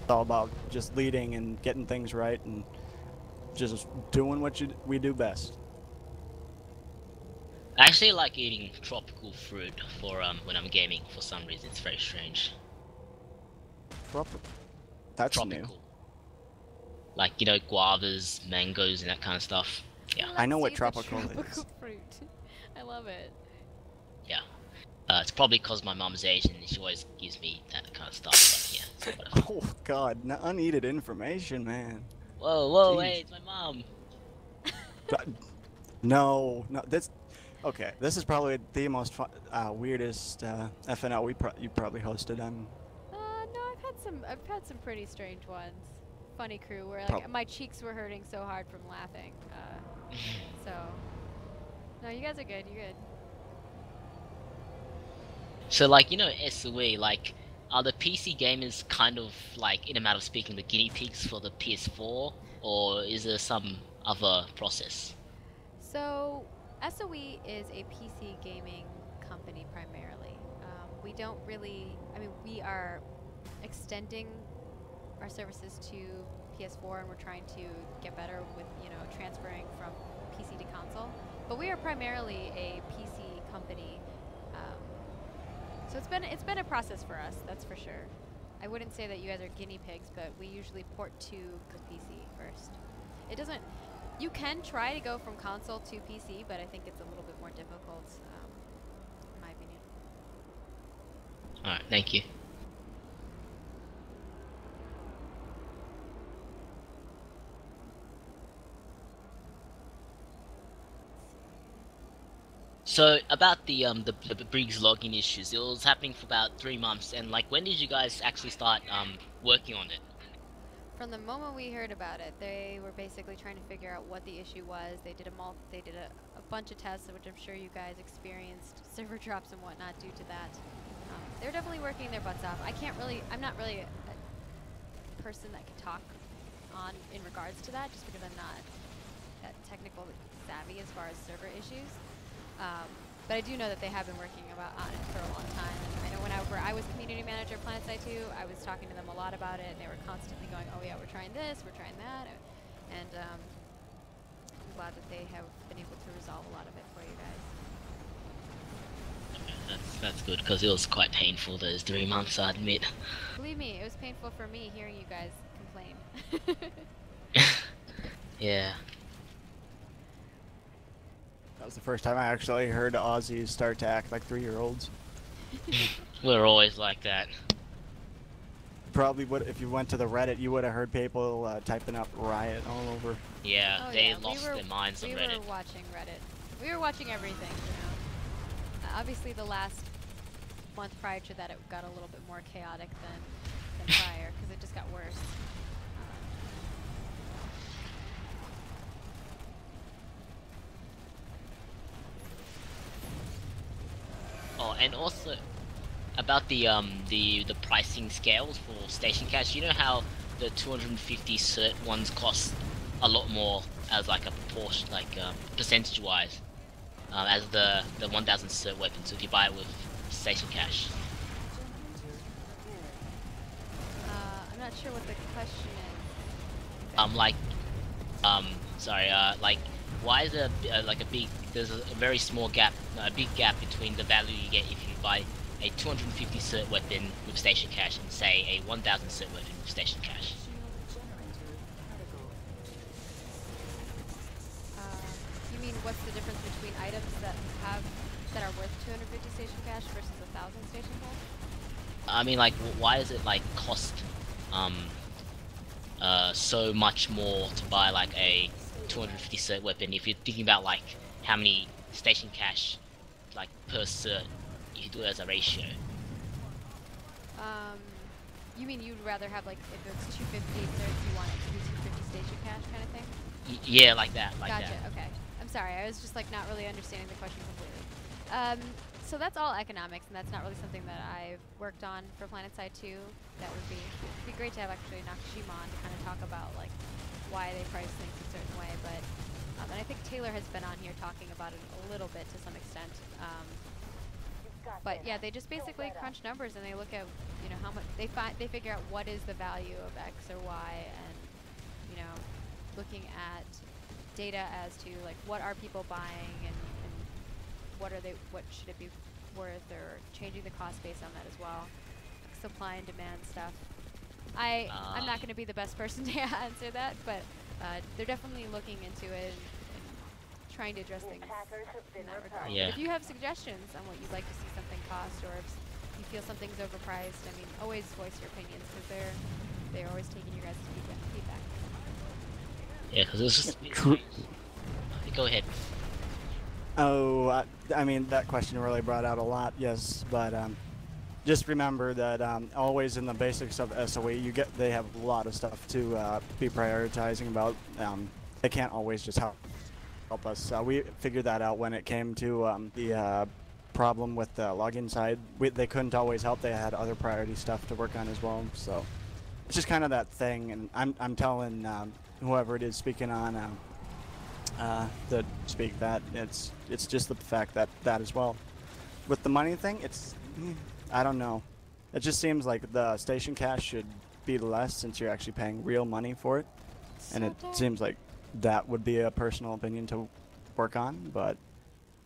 it's all about just leading and getting things right and just doing what we do best. I actually like eating tropical fruit for when I'm gaming. For some reason, it's very strange. That's Tropical. new. Like, you know, guavas, mangoes, and that kind of stuff. Yeah. I know what Let's eat tropical the is. tropical fruit. I love it. Yeah. It's probably because my mom's Asian and she always gives me that kind of stuff. But yeah, so whatever. Oh God, unneeded information, man. Whoa, Jeez. hey, it's my mom. No, this. Okay, this is probably the most weirdest FNL you probably hosted. No, I've had some pretty strange ones. Funny crew where like my cheeks were hurting so hard from laughing. So no, you guys are good. You're good. So like, you know, SOE, like, are the PC gamers kind of like, in a matter of speaking, the guinea pigs for the PS4, or is there some other process? So SOE is a PC gaming company primarily. We don't really, I mean, we are extending our services to PS4 and we're trying to get better with, you know, transferring from PC to console. But we are primarily a PC company. So it's been a process for us, that's for sure. I wouldn't say that you guys are guinea pigs, but we usually port to the PC first. It doesn't. You can try to go from console to PC, but I think it's a little bit more difficult, in my opinion. Alright, thank you. So about the Briggs login issues, it was happening for about 3 months, and like, when did you guys actually start working on it? From the moment we heard about it, they were basically trying to figure out what the issue was. They did a bunch of tests, which I'm sure you guys experienced, server drops and whatnot due to that. They're definitely working their butts off. I'm not really a person that can talk on in regards to that, just because I'm not that technical savvy as far as server issues. But I do know that they have been working on it for a long time. And I know when I was community manager of PlanetSide 2, I was talking to them a lot about it, and they were constantly going, oh yeah, we're trying this, we're trying that. And I'm glad that they have been able to resolve a lot of it for you guys. That's good, because it was quite painful those 3 months, I admit. Believe me, it was painful for me hearing you guys complain. Yeah. That was the first time I actually heard Aussies start to act like 3-year-olds. We're always like that. probably would, if you went to the Reddit, you would have heard people typing up riot all over. Yeah, Oh, they yeah, lost their minds on We Reddit. were watching Reddit. We were watching everything, you know. Obviously, the last month prior to that, it got a little bit more chaotic than prior, because it just got worse. Oh, and also about the pricing scales for station cash. You know how the 250 cert ones cost a lot more as like a proportion, like percentage wise, as the 1000 cert weapon. So if you buy it with station cash. I'm not sure what the question is. Like, why is there like a big? There's a very small gap, a big gap between the value you get if you buy a 250 cert weapon with station cash and say a 1000 cert weapon with station cash. You mean what's the difference between items that are worth 250 station cash versus 1000 station cash? I mean, like, why does it like cost so much more to buy like a 250 cert weapon if you're thinking about like how many station cash like per cert if you do it as a ratio? You mean you'd rather have like if it's 250 certs, you want it to be 250 station cash kind of thing? Yeah, like that. Gotcha. Okay. I'm sorry. I was just like not really understanding the question completely. So that's all economics, and that's not really something that I've worked on for PlanetSide 2. That would be it'd be great to have actually Nakashima on to kind of talk about like why they price things a certain way. But and I think Taylor has been on here talking about it a little bit to some extent. But yeah, they just basically crunch numbers and they look at how much they figure out what is the value of X or Y, and looking at data as to like what are people buying and what should it be worth, or changing the cost based on that as well, like supply and demand stuff. I'm not going to be the best person to answer that, but they're definitely looking into it and trying to address things in that regard. Yeah. If you have suggestions on what you'd like to see something cost, or if you feel something's overpriced, I mean, always voice your opinions, because they're always taking your guys' feedback. Yeah, because this is. Go ahead. Oh, I mean, that question really brought out a lot, yes, but just remember that always in the basics of SOE, they have a lot of stuff to be prioritizing about. They can't always just help us. We figured that out when it came to the problem with the login side. They couldn't always help. They had other priority stuff to work on as well. So it's just kind of that thing, and I'm telling whoever it is speaking on that speak that it's just the fact that as well. With the money thing, I don't know. It just seems like the station cash should be less since you're actually paying real money for it, and it seems like that would be a personal opinion to work on, but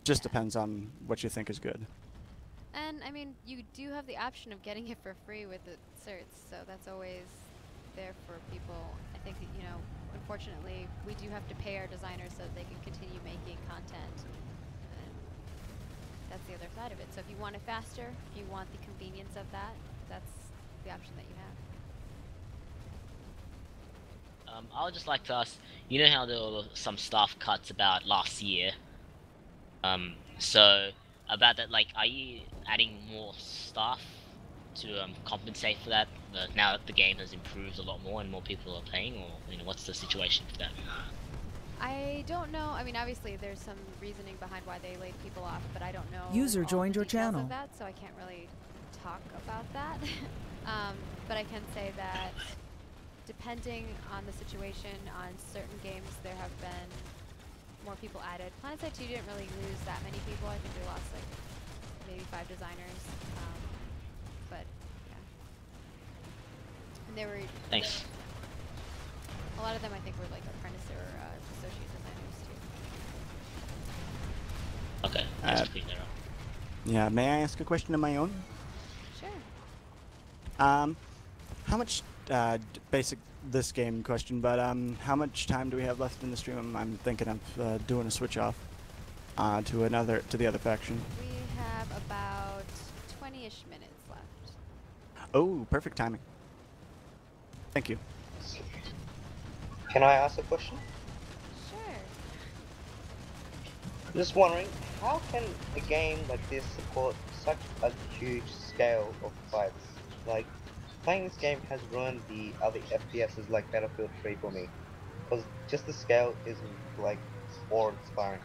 just depends on what you think is good. And I mean, you do have the option of getting it for free with the certs, so that's always there for people. I think that, unfortunately, we do have to pay our designers so that they can continue making content. And that's the other side of it. So if you want it faster, if you want the convenience of that, that's the option that you have. I would just like to ask, you know how there were some staff cuts about last year? So about that, like, are you adding more staff to compensate for that? Now that the game has improved a lot more and more people are playing, or what's the situation for that? I don't know. I mean, obviously there's some reasoning behind why they laid people off, but I don't know. User all joined the your details channel. of that, so I can't really talk about that. But I can say that depending on the situation, on certain games there have been more people added. PlanetSide 2 didn't really lose that many people. I think we lost like maybe 5 designers. But yeah. And they were Thanks. a lot of them I think were like apprentice or associate designers too. Okay, that's clear there. Yeah, may I ask a question of my own? Sure. How much basic this game question, but how much time do we have left in the stream? I'm thinking of doing a switch off to the other faction. We have about 20-ish minutes left. Oh, perfect timing. Thank you. Can I ask a question? Sure. Just wondering, how can a game like this support such a huge scale of fights? Like, playing this game has ruined the other FPSs like Battlefield 3 for me. Because just the scale is, like, awe-inspiring.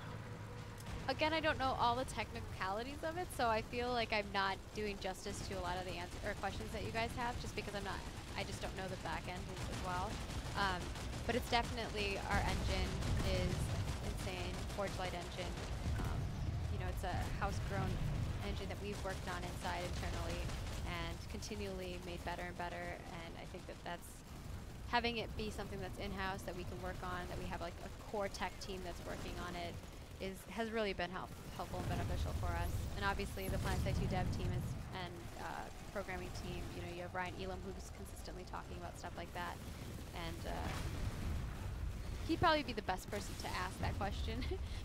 Again, I don't know all the technicalities of it, so I feel like I'm not doing justice to a lot of the questions that you guys have, just because I just don't know the back end as well. But it's definitely, our engine is insane, Forge Light engine. You know, it's a house-grown engine that we've worked on inside internally and continually made better and better, and I think that that's having it be something that's in-house that we can work on, that we have like a core tech team that's working on it, has really been helpful and beneficial for us. And obviously the PlanetSide 2 dev team and programming team, you know, you have Ryan Elam who's consistently talking about stuff like that, and he'd probably be the best person to ask that question.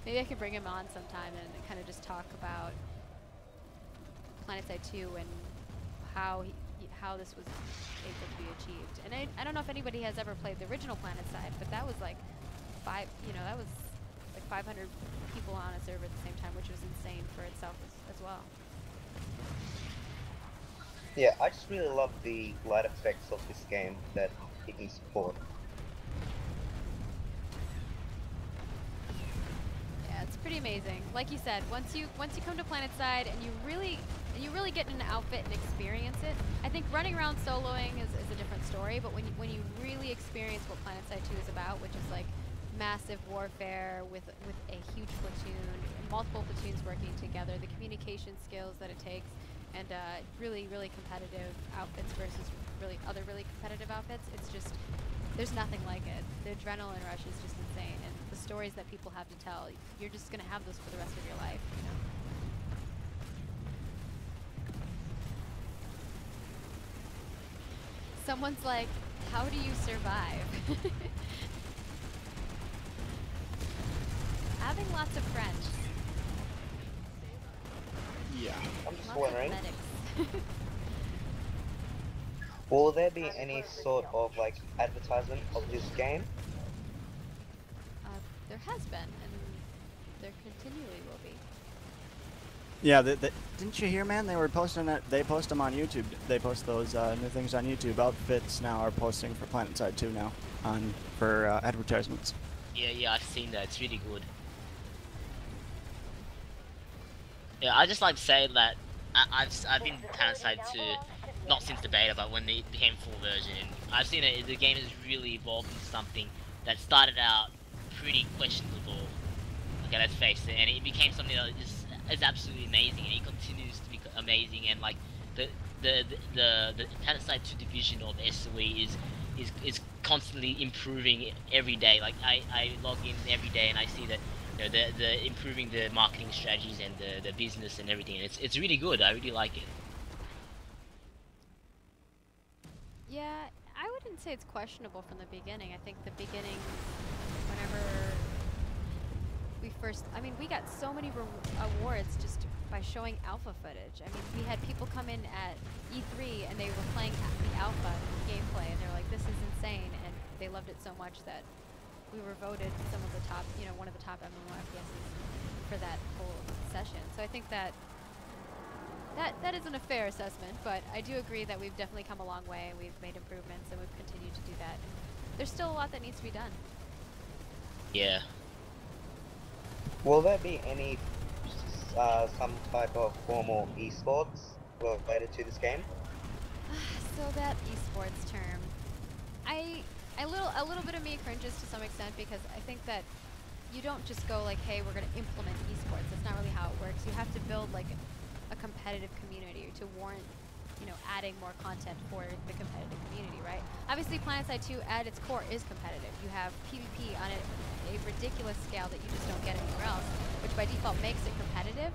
Maybe I could bring him on sometime and kind of just talk about PlanetSide 2 and how this was able to be achieved. And I don't know if anybody has ever played the original PlanetSide, but that was like that was like 500 people on a server at the same time, which was insane for itself as well. Yeah, I just really love the light effects of this game that it can support. Yeah, it's pretty amazing. Like you said, once you come to PlanetSide and you really get in an outfit and experience it, I think running around soloing is a different story, but when you really experience what PlanetSide 2 is about, which is like massive warfare with a huge platoon, multiple platoons working together, the communication skills that it takes, and really competitive outfits versus other really competitive outfits, it's just, there's nothing like it. The adrenaline rush is just insane, and the stories that people have to tell, you're just going to have those for the rest of your life, you know? Someone's like, how do you survive? Having lots of friends. Yeah. I'm just Lots wondering, of medics. will there be any sort of like advertisement of this game? There has been, and there continually will be. Yeah, didn't you hear, man? They were posting it. They post them on YouTube. They post those new things on YouTube. Outfits now are posting for PlanetSide 2 now for advertisements. Yeah, I've seen that. It's really good. Yeah, I just like to say that I've been PlanetSide 2 not since the beta, but when it became full version. And I've seen it. The game has really evolved into something that started out pretty questionable. Okay, let's face it, and it became something that is absolutely amazing, and it continues to be amazing. And like the PlanetSide 2 division of SOE is constantly improving every day. Like I log in every day and I see that, you know, the improving the marketing strategies and the business and everything. And it's really good. I really like it. Yeah, I wouldn't say it's questionable from the beginning. I think the beginning, whenever we got so many awards just by showing alpha footage. I mean, we had people come in at E3 and they were playing the alpha gameplay, and they're like, this is insane, and they loved it so much that we were voted some of the top, you know, one of the top MMO FPSs for that whole session. So I think that isn't a fair assessment, but I do agree that we've definitely come a long way, and we've made improvements, and we've continued to do that. There's still a lot that needs to be done. Yeah. Will there be any some type of formal esports related to this game? So that esports term, a little bit of me cringes to some extent, because I think that you don't just go like, hey, we're going to implement esports. That's not really how it works. You have to build like a competitive community to warrant, you know, adding more content for the competitive community, right? Obviously, PlanetSide 2 at its core is competitive. You have PvP on a ridiculous scale that you just don't get anywhere else, which by default makes it competitive.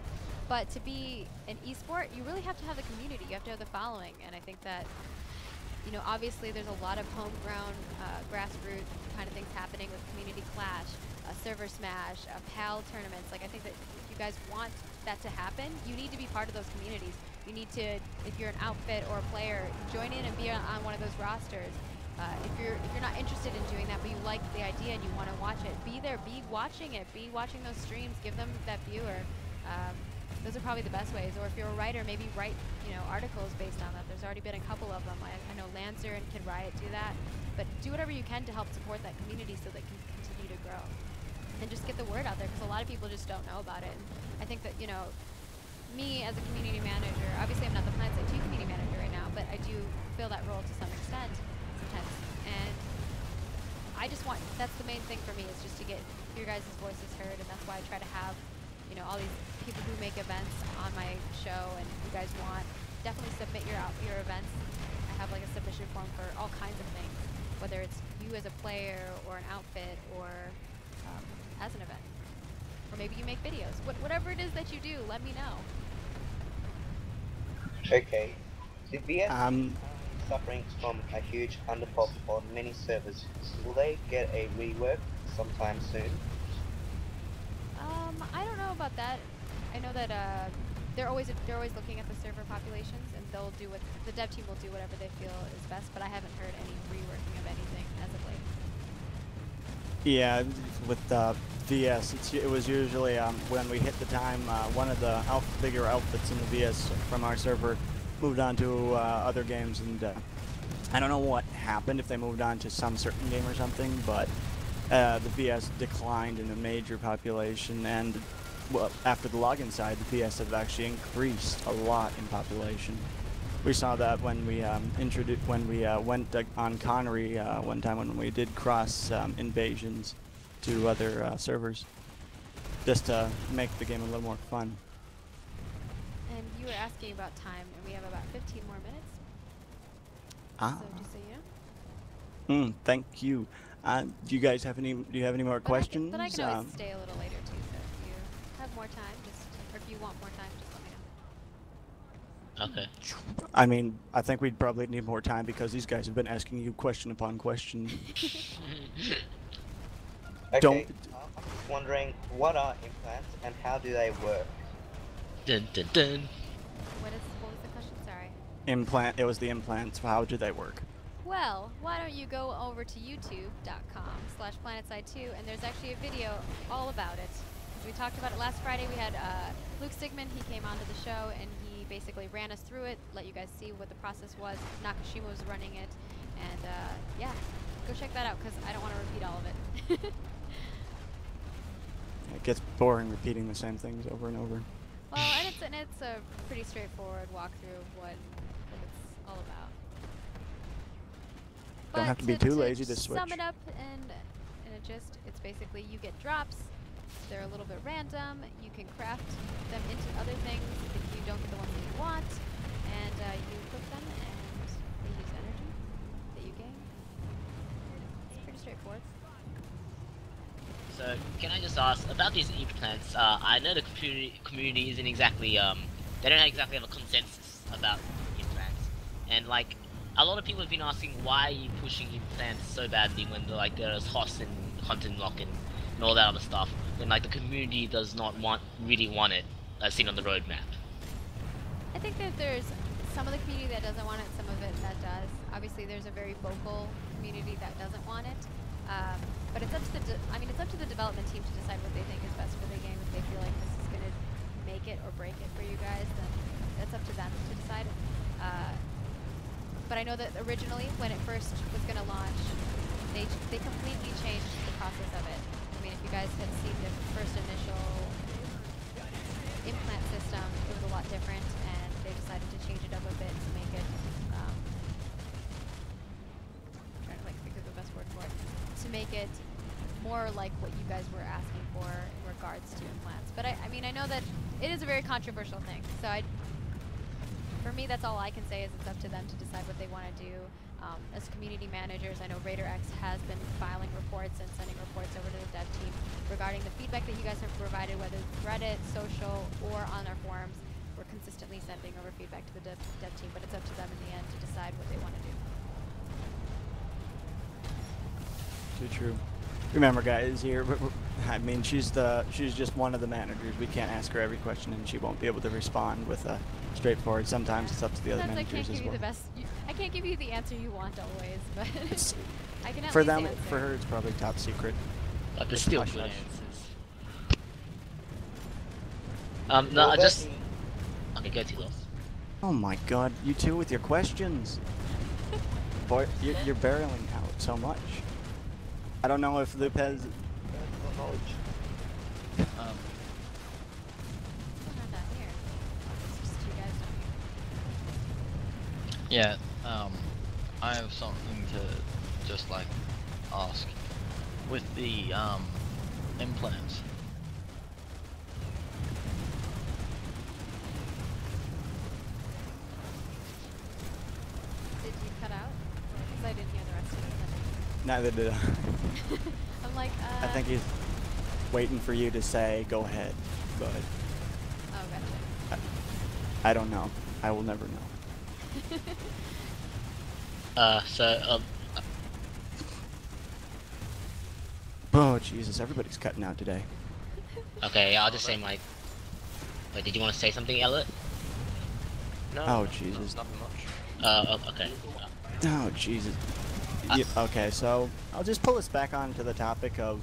But to be an esport, you really have to have the community. You have to have the following, and I think that, you know, obviously there's a lot of homegrown, grassroots kind of things happening with Community Clash, Server Smash, PAL tournaments. Like, I think that if you guys want that to happen, you need to be part of those communities. You need to, if you're an outfit or a player, join in and be on one of those rosters if you're not interested in doing that, but you like the idea and you want to watch it, be there, be watching it, be watching those streams, give them that viewer. Those are probably the best ways. Or if you're a writer, maybe write articles based on that. There's already been a couple of them. I know Lancer and Kid Riot do that, but do whatever you can to help support that community so that it can continue to grow. And just get the word out there, because a lot of people just don't know about it. And I think that, me as a community manager, obviously I'm not the PlanetSide 2 community manager right now, but I do fill that role to some extent sometimes. And I just want, that's the main thing for me, is just to get your guys' voices heard, and that's why I try to have all these people who make events on my show, and you guys want, definitely submit your events. I have like a submission form for all kinds of things, whether it's you as a player or an outfit or as an event. Or maybe you make videos. Whatever it is that you do, let me know. Okay. The VS suffering from a huge underpop on many servers. Will they get a rework sometime soon? I don't know about that. I know that they're always looking at the server populations, and they'll do what the dev team will do whatever they feel is best. But I haven't heard any reworking of anything as of late. Yeah, with VS, it was usually when we hit the time, one of the bigger outfits in the VS from our server moved on to other games, and I don't know what happened, if they moved on to some certain game or something, but the VS declined in a major population, and well, after the login side, the VS have actually increased a lot in population. We saw that when we went on Connery one time when we did cross invasions to other servers, just to make the game a little more fun. And you were asking about time, and we have about 15 more minutes. Ah. So just so you know. Thank you. Do you guys have any? Do you have any more questions? But I can always stay a little later too. So if you have more time, or if you want more time, just let me know. Okay. I mean, I think we'd probably need more time because these guys have been asking you question upon question. Okay, I'm just wondering, what are implants and how do they work? Dun dun dun. What was the question? Sorry. Implant. It was the implants. How do they work? Well, why don't you go over to youtube.com/planetside2, and there's actually a video all about it. We talked about it last Friday. We had Luke Sigmund. He came onto the show, and he basically ran us through it, let you guys see what the process was. Nakashima was running it, and yeah, go check that out, because I don't want to repeat all of it. It gets boring repeating the same things over and over. Well, and it's a pretty straightforward walkthrough of what it's all about. Don't have to be too lazy to switch. Sum it up in a gist, it's basically you get drops. They're a little bit random. You can craft them into other things if you don't get the ones that you want, and you cook them, and they use energy that you gain. It's pretty straightforward. So, can I just ask about these implants? I know the community isn't exactly they don't exactly have a consensus about implants, and like a lot of people have been asking, why are you pushing implants so badly when there's Hoss and Hunt and Lock and all that other stuff, when like the community does not really want it as seen on the roadmap? I think that there's some of the community that doesn't want it, some of it that does. Obviously, there's a very vocal community that doesn't want it. But it's up to it's up to the development team to decide what they think is best for the game. If they feel like this is going to make it or break it for you guys, then that's up to them to decide. But I know that originally, when it first was going to launch, they completely changed the process of it. I mean, if you guys had seen the first initial implant system, it was a lot different, and they decided to change it up a bit to make it, I'm trying to think of the best word for it, to make it more like what you guys were asking for in regards to implants. But I mean, I know that it is a very controversial thing, so for me, that's all I can say is it's up to them to decide what they want to do. As community managers, I know RaiderX has been filing reports and sending reports over to the dev team regarding the feedback that you guys have provided, whether it's Reddit, social, or on our forums. We're consistently sending over feedback to the dev team, but it's up to them in the end to decide what they want to do. Too true. Remember, guys, here, I mean, she's just one of the managers. We can't ask her every question, and she won't be able to respond with a straightforward. Sometimes it's up to the other managers as well. Sometimes I can't give you the best I can't give you the answer you want always, but I can at For least them, answer. for her, it's probably top secret. But there's still Hush, good hush. answers. No, Will I that just. be- Okay, go to Lost. Oh my god, you two with your questions. Boy, you're barreling out so much. I don't know if Lupe has. personal knowledge. Um, Still not down here. It's just you guys down here. yeah, I have something to just like ask. With the implants, Did you cut out? Because I didn't hear the rest of it. Neither did I. I'm like, I think he's waiting for you to say, go ahead. But Oh, gotcha. I don't know. I will never know. So, Oh, Jesus, everybody's cutting out today. okay, I'll just say my. Wait, did you want to say something, Elliot? No. Oh, no, Jesus. Nothing much. Okay. Oh, Jesus. Yep, okay, so I'll just pull us back onto the topic of,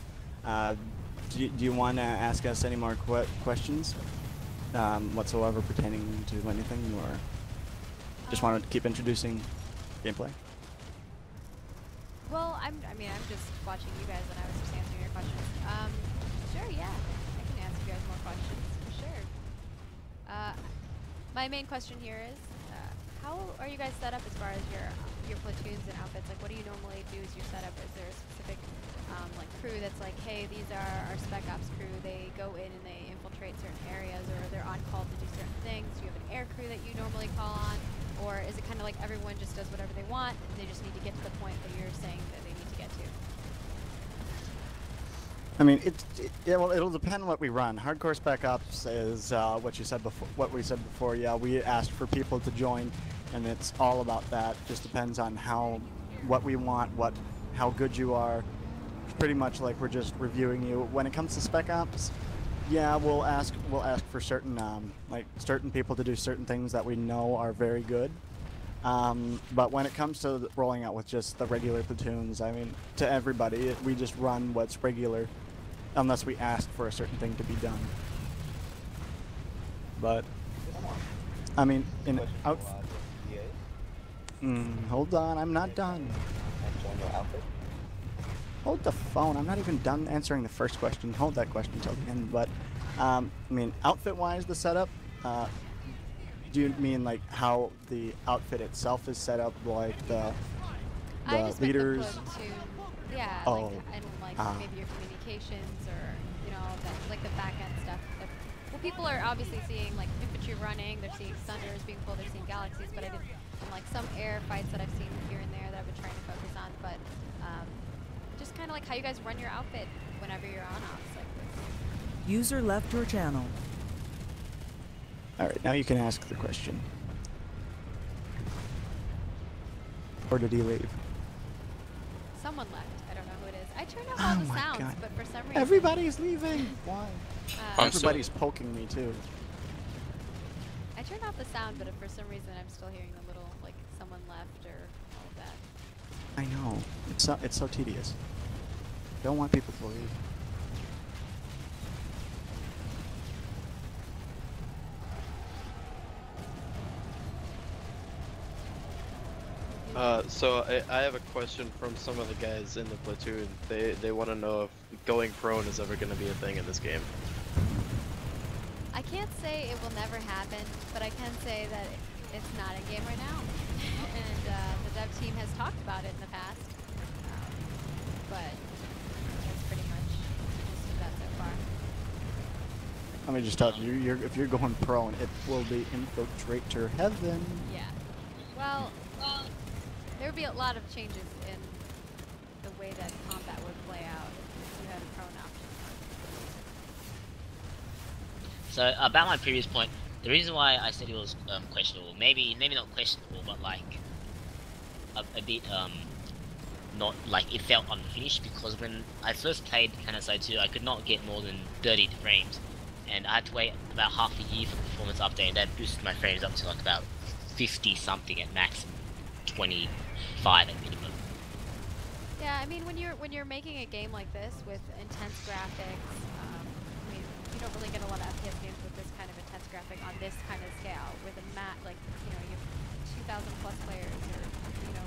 do you want to ask us any more questions whatsoever pertaining to anything, or just want to keep introducing gameplay? Well, I mean, I'm just watching you guys and I was just answering your questions. Sure, yeah. I can ask you guys more questions, for sure. My main question here is, how are you guys set up as far as your platoons and outfits? Like, what do you normally do as your setup? Is there a specific, like, crew that's like, hey, these are our Spec Ops crew, they go in and they infiltrate certain areas, or they're on call to do certain things? Do you have an air crew that you normally call on? Or is it kind of like everyone just does whatever they want, and they just need to get to the point that you're saying that they need to get to? I mean, yeah, well, it'll depend what we run. Hardcore Spec Ops is what you said before. What we said before. Yeah, we asked for people to join, and it's all about that. Just depends on what we want, how good you are. It's pretty much like we're just reviewing you. When it comes to Spec Ops, yeah, we'll ask for certain certain people to do certain things that we know are very good. But when it comes to rolling out with just the regular platoons, I mean, to everybody, we just run what's regular, unless we ask for a certain thing to be done. But, I mean, hold on, I'm not done. Hold the phone, I'm not even done answering the first question. Hold that question till the end. But, I mean, outfit-wise, the setup, do you mean like how the outfit itself is set up, like the I just meant leaders? the platoon, yeah, Oh, and like maybe your communications, or that, like the back end stuff. Well, people are obviously seeing like infantry running, they're seeing thunders being pulled, they're seeing galaxies, but and like some air fights that I've seen here and there that I've been trying to focus on. But just kind of like how you guys run your outfit whenever you're on ops like this. User left your channel. Alright, now you can ask the question. Or did he leave? Someone left. I don't know who it is. I turned off all the my sounds, God. but for some reason Everybody's leaving! Why? I'm Everybody's poking me too. I turned off the sound, but if for some reason I'm still hearing the little like someone left or all of that. I know. It's so tedious. Don't want people to leave. So I have a question from some of the guys in the platoon. They want to know if going prone is ever going to be a thing in this game. I can't say it will never happen, but I can say that it's not in game right now. And the dev team has talked about it in the past. But that's pretty much just that so far. Let me just tell you, if you're going prone, it will be infiltrator heaven. Yeah. Well, there would be a lot of changes in the way that combat would play out if you had a prone option. So about my previous point, the reason why I said it was questionable, maybe not questionable, but like a bit not like it felt unfinished, because when I first played NSO 2, I could not get more than 30 frames, and I had to wait about half a year for the performance update, and that boosted my frames up to like about 50 something at maximum. 25 at minimum. Yeah, I mean, when you're making a game like this with intense graphics, I mean, you don't really get a lot of FPS games with this kind of intense graphic on this kind of scale. With a like, you know, you have 2,000 plus players, or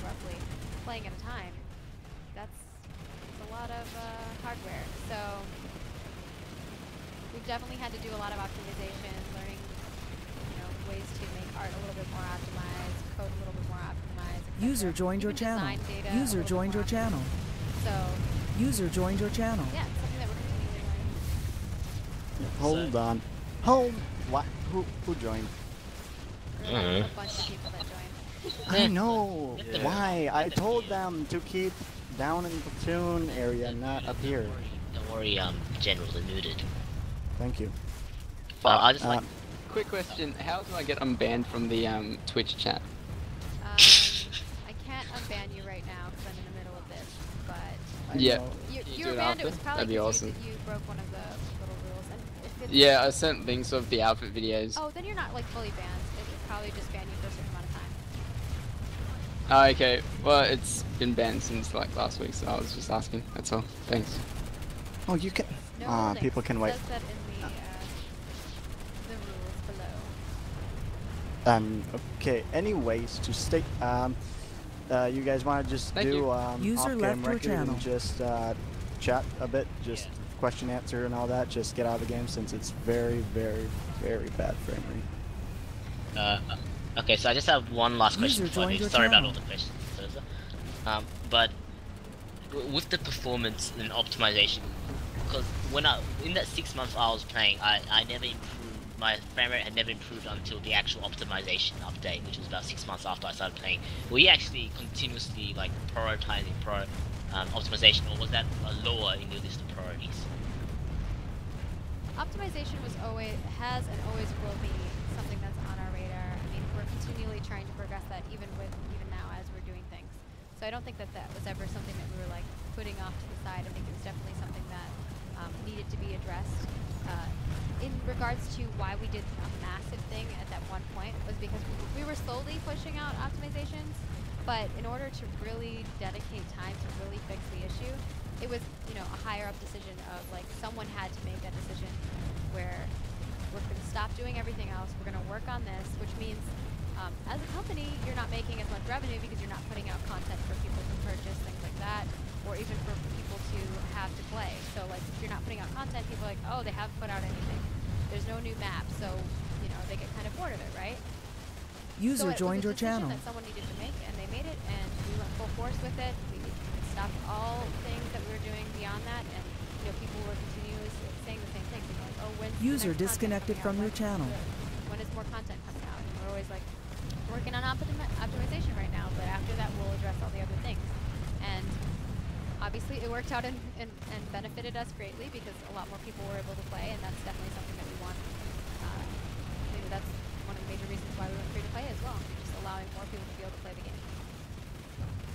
roughly playing at a time. That's a lot of hardware. So we've definitely had to do a lot of optimization, learning, ways to make art a little bit more optimized, code a little bit more optimized. User joined your channel. User joined your channel. So. User joined your channel. Yeah, it's something that we're continually learning. Hold on. Hold. What? Who joined? A bunch of people that joined. I know. Why? I told them to keep down in the platoon area, not up here. Don't worry, General, they're muted. Thank you. I just like. Quick question: how do I get unbanned from the Twitch chat? I can't unban you right now because I'm in the middle of this, but Yeah, you do were it banned. after? It was probably That'd be awesome. you broke one of the little rules. And if it's Yeah, I sent links of the outfit videos. Oh, then you're not like fully banned. It would probably just ban you for a certain amount of time. Oh, okay. Well, it's been banned since like last week, so I was just asking. That's all. Thanks. Oh, you can. No People can wait. It says that in the rules below. Okay. Anyways, to state, you guys want to just Thank do you. User off-cam left your record channel. and just chat a bit, just question answer and all that. Just get out of the game since it's very, very, very bad frame rate. Okay, so I just have one last question User before I joined leave. your Sorry about channel. all the questions, Thursday. But with the performance and optimization, because in that 6 months I was playing, I never improved. My frame rate had never improved until the actual optimization update, which was about 6 months after I started playing. Were you actually continuously like prioritizing optimization, or was that lower in your list of priorities? Optimization has and always will be something that's on our radar. I mean, we're continually trying to progress that even now as we're doing things. So I don't think that was ever something that we were like putting off to the side. I think it was definitely something that needed to be addressed. In regards to why we did a massive thing at that one point was because we were slowly pushing out optimizations, but in order to really dedicate time to really fix the issue, it was, a higher up decision of like someone had to make that decision where we're going to stop doing everything else, we're going to work on this, which means as a company, you're not making as much revenue because you're not putting out content for people to purchase, things like that, or even for people to have to play. So like if you're not putting out content, people are like, oh, they haven't put out anything. There's no new map, so they get kind of bored of it, right? User so joined your it was a decision channel. that someone needed to make, and they made it, and we went full force with it. We stopped all things that we were doing beyond that, and people were continuously saying the same thing. They were like, oh, when's the User next content disconnected coming from out? your channel. When is more content coming out? And we're always like, working on optimization right now, but after that we'll address all the other things. And obviously it worked out and benefited us greatly because a lot more people were able to play, and that's definitely something that we want. Maybe that's one of the major reasons why we went free to play as well, just allowing more people to be able to play the game.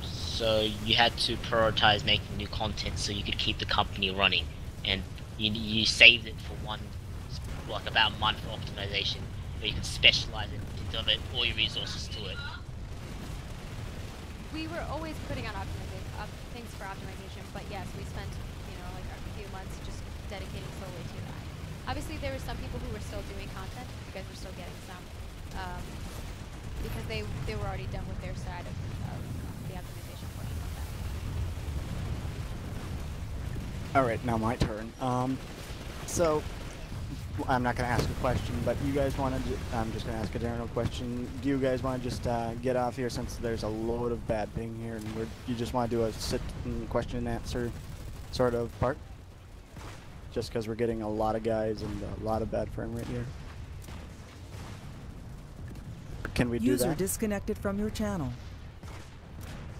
So you had to prioritize making new content so you could keep the company running, and you saved it for about a month for optimization, where you could specialize it and devote all your resources to it. We were always putting out things for optimization, but yes, we spent a few months just dedicating solely to that. Obviously, there were some people who were still doing content. You guys were still getting some because they were already done with their side of the optimization portion of that. All right, now my turn. So I'm not going to ask a question, but you guys want to? I'm just going to ask a general question. Do you guys want to just get off here since there's a load of bad ping here, and you just want to do a sit and question and answer sort of part? Just because we're getting a lot of guys and a lot of bad frame rate here. Can we do User that? disconnected from your channel.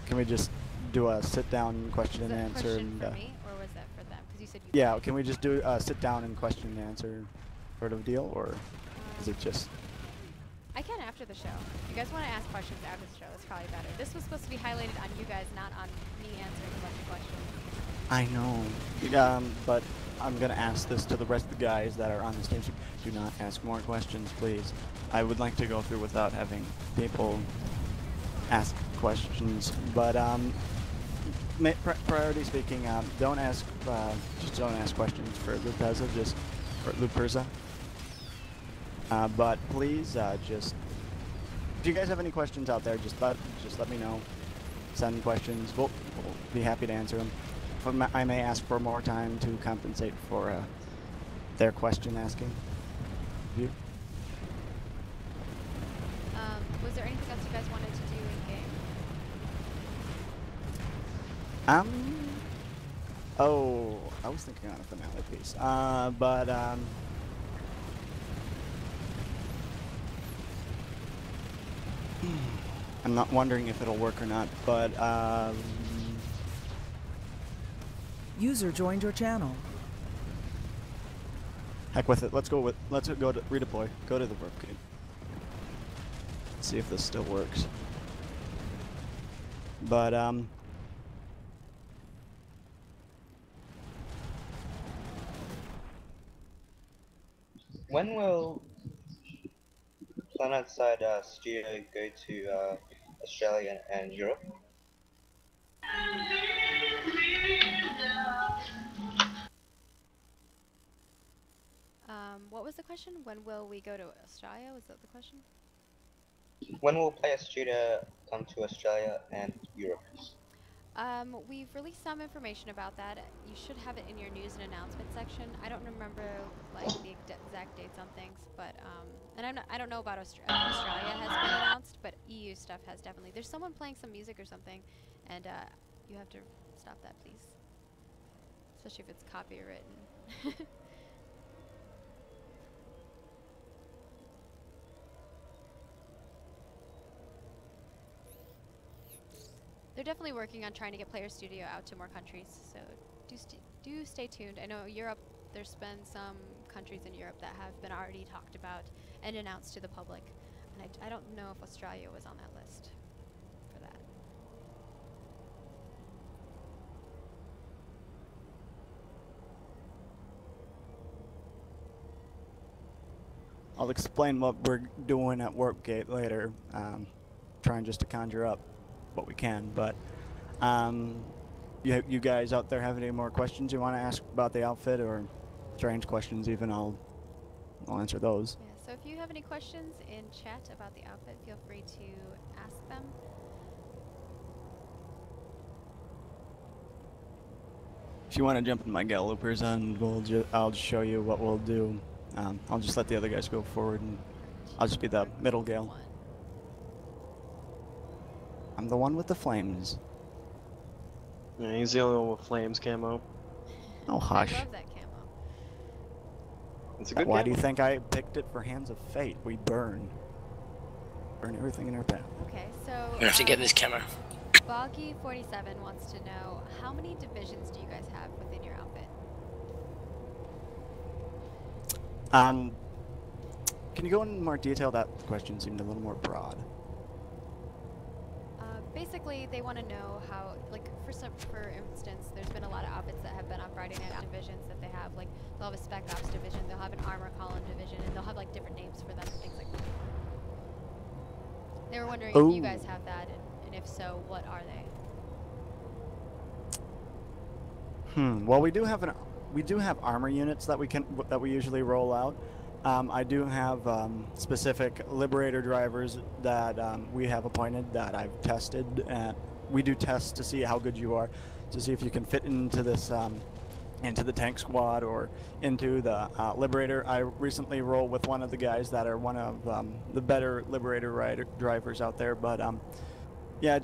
Can we just do a sit down question Was and that a answer? question And, for me, or was that for them? Because you said you. yeah, can we just do a sit down and question and answer sort of deal, or is it just? I can after the show. If you guys want to ask questions after the show, it's probably better. This was supposed to be highlighted on you guys, not on me answering a bunch of questions. I know, but I'm gonna ask this to the rest of the guys that are on the stage. Do not ask more questions, please. I would like to go through without having people ask questions. But priority speaking, don't ask just don't ask questions for Lupeza, just or Luperza. But please, just if you guys have any questions out there, just let me know. Send questions. We'll be happy to answer them. I may ask for more time to compensate for their question asking. You? Was there anything else you guys wanted to do in game? Oh, I was thinking on a finale piece. I'm not wondering if it'll work or not, but User joined your channel. heck with it. Let's go to redeploy. Go to the warp gate. See if this still works. But when will Planetside Studio go to Australia and Europe? What was the question? When will we go to Australia? Was that the question? When will Player Studio come to Australia and Europe? We've released some information about that. You should have it in your news and announcement section. I don't remember like the exact dates on things, but and I don't know about Australia has been announced, but EU stuff has definitely. There's someone playing some music or something, and you have to stop that, please. Especially if it's copywritten. They're definitely working on trying to get Player Studio out to more countries, so do stay tuned. I know Europe, there's been some countries in Europe that have been already talked about and announced to the public, and I don't know if Australia was on that list for that. I'll explain what we're doing at Warp Gate later, trying just to conjure up what we can, but you guys out there have any more questions you want to ask about the outfit, or strange questions even, I'll answer those. Yeah, so if you have any questions in chat about the outfit, feel free to ask them. If you want to jump in my Galloopers, and I'll just show you what we'll do. I'll just let the other guys go forward, and I'll just be the middle gal. I'm the one with the flames. Yeah, he's the only one with flames camo. Oh, hush. I love that camo. It's a good Why camo. do you think I picked it for Hands of Fate? We burn everything in our path. Okay, so I'm gonna have to get this camera. Boggy47 wants to know, how many divisions do you guys have within your outfit? Can you go in more detail? That question seemed a little more broad. Basically, they want to know how, like, for instance, there's been a lot of outfits that have been on Friday Night Out divisions that they have, like, they'll have a Spec Ops division, they'll have an Armor Column division, and they'll have, like, different names for them, things like that. They were wondering if you guys have that, and if so, what are they? Well, we do have armor units that we usually roll out. I do have specific Liberator drivers that we have appointed that I've tested. We do tests to see how good you are, to see if you can fit into this, into the tank squad or into the Liberator. I recently rolled with one of the guys that are one of the better Liberator drivers out there. But yeah,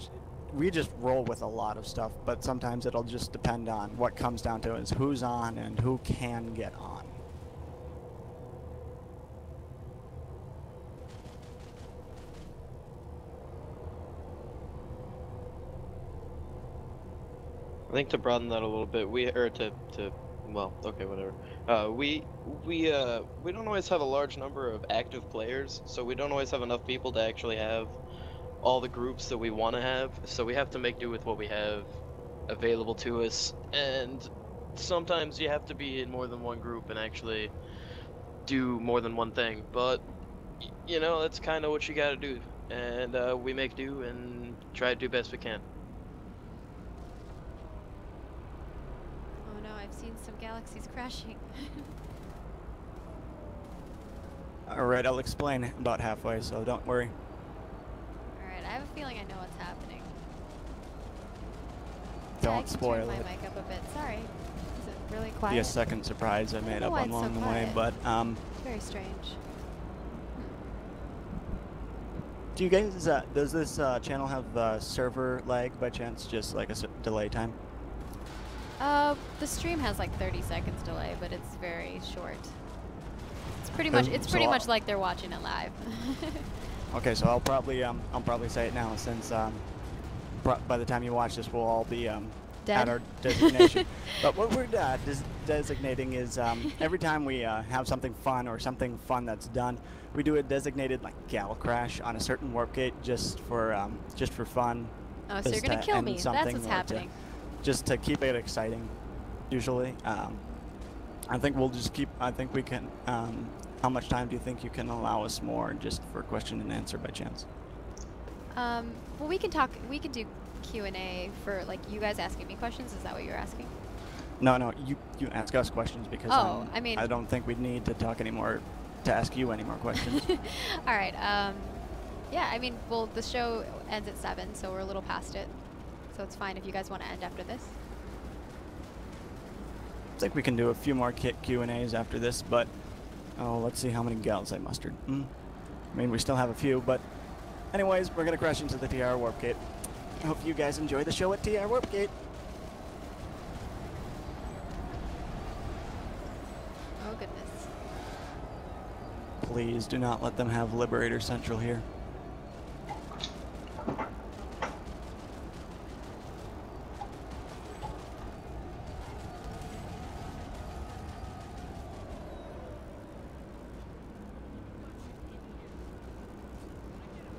we just roll with a lot of stuff. But sometimes it'll just depend on what comes down to is who's on and who can get on. I think to broaden that a little bit, we well, okay, whatever. We don't always have a large number of active players, so we don't always have enough people to actually have all the groups that we want to have. So we have to make do with what we have available to us, and sometimes you have to be in more than one group and actually do more than one thing. But you know, that's kind of what you got to do, and we make do, and try to do best we can. Oh no, I've seen some galaxies crashing. Alright, I'll explain about halfway, so don't worry. Alright, I have a feeling I know what's happening. Don't I can spoil turn it. my mic up a bit. Sorry. Is it really quiet? Be a second surprise I made know up why it's along so the way, quiet. but It's very strange. do you guys does this channel have server lag by chance, just like a delay time? The stream has like 30 seconds delay, but it's very short. It's pretty much So like they're watching it live. Okay, so I'll probably say it now, since by the time you watch this, we'll all be at Dead. our designation. But what we're designating is every time we have something fun or something fun that's done, we do a designated like gal crash on a certain warp gate just for fun. Oh, so you're just gonna to kill end me. That's something what's or happening. just to keep it exciting. Usually, I think we'll just keep. I think we can. How much time do you think you can allow us more, just for question and answer by chance? Well, we can talk. We can do Q&A for like you guys asking me questions. Is that what you're asking? No, you ask us questions because I mean, I don't think we need to talk anymore to ask you any more questions. all right. Yeah. I mean, well, the show ends at 7, so we're a little past it. So it's fine if you guys want to end after this. I think we can do a few more Q&As after this, but let's see how many gals I mustered. I mean, we still have a few, but anyways, we're gonna crash into the TR Warp Gate. I hope you guys enjoy the show at TR Warp Gate. Oh goodness. Please do not let them have Liberator Central here.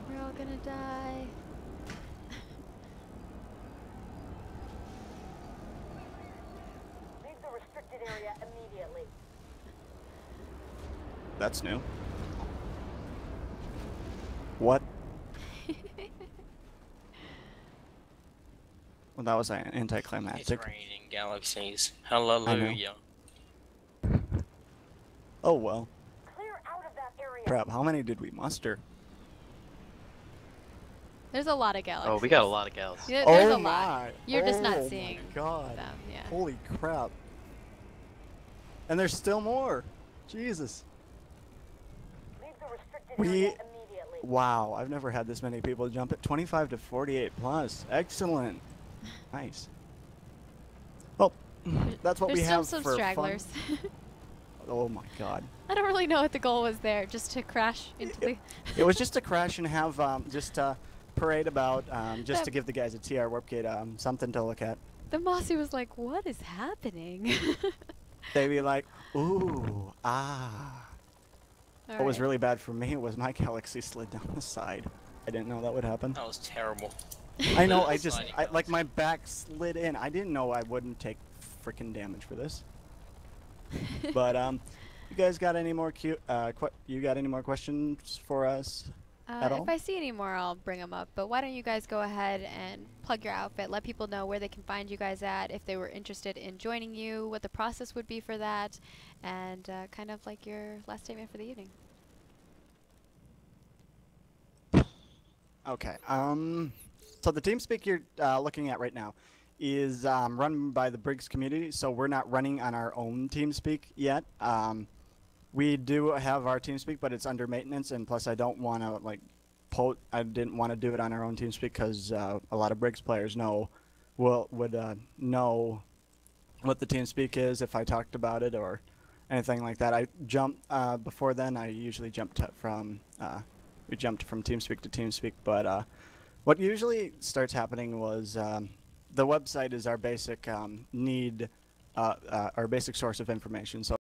We're all gonna die. Leave the restricted area immediately. That's new. What? Well, that was anticlimactic. It's raining galaxies. Hallelujah. Oh well. Clear out of that area. Crap, how many did we muster? There's a lot of galaxies. Oh, we got a lot of gals. Yeah, Oh there's a my! lot. You're just not Oh seeing my God. them. Yeah. Holy crap. And there's still more. Jesus. Leave the restricted We... area immediately. Wow, I've never had this many people jump at 25 to 48 plus. Excellent. Nice. Well, that's what we There's have still some for stragglers. fun. Oh my God. I don't really know what the goal was there. Just to crash into the. It was just to crash and have just parade about, just That- to give the guys at TR Warp Gate something to look at. The Mossy was like, "What is happening?" They'd be like, ooh, ah. What was Alright. really bad for me was my galaxy slid down the side. I didn't know that would happen. That was terrible. I know, Sliding like my back slid in. I didn't know I wouldn't take freaking damage for this. But you guys got any more you got any more questions for us at all? If I see any more, I'll bring them up. But why don't you guys go ahead and plug your outfit, let people know where they can find you guys at, if they were interested in joining you, what the process would be for that, and kind of like your last statement for the evening. Okay. So the TeamSpeak you're looking at right now is run by the Briggs community, so we're not running on our own TeamSpeak yet. We do have our TeamSpeak, but it's under maintenance, and plus I don't want to I didn't want to do it on our own TeamSpeak because a lot of Briggs players would know what the TeamSpeak is if I talked about it or anything like that. I jumped before then. I usually jumped from we jumped from TeamSpeak to TeamSpeak, but what usually starts happening was the website is our basic our basic source of information. So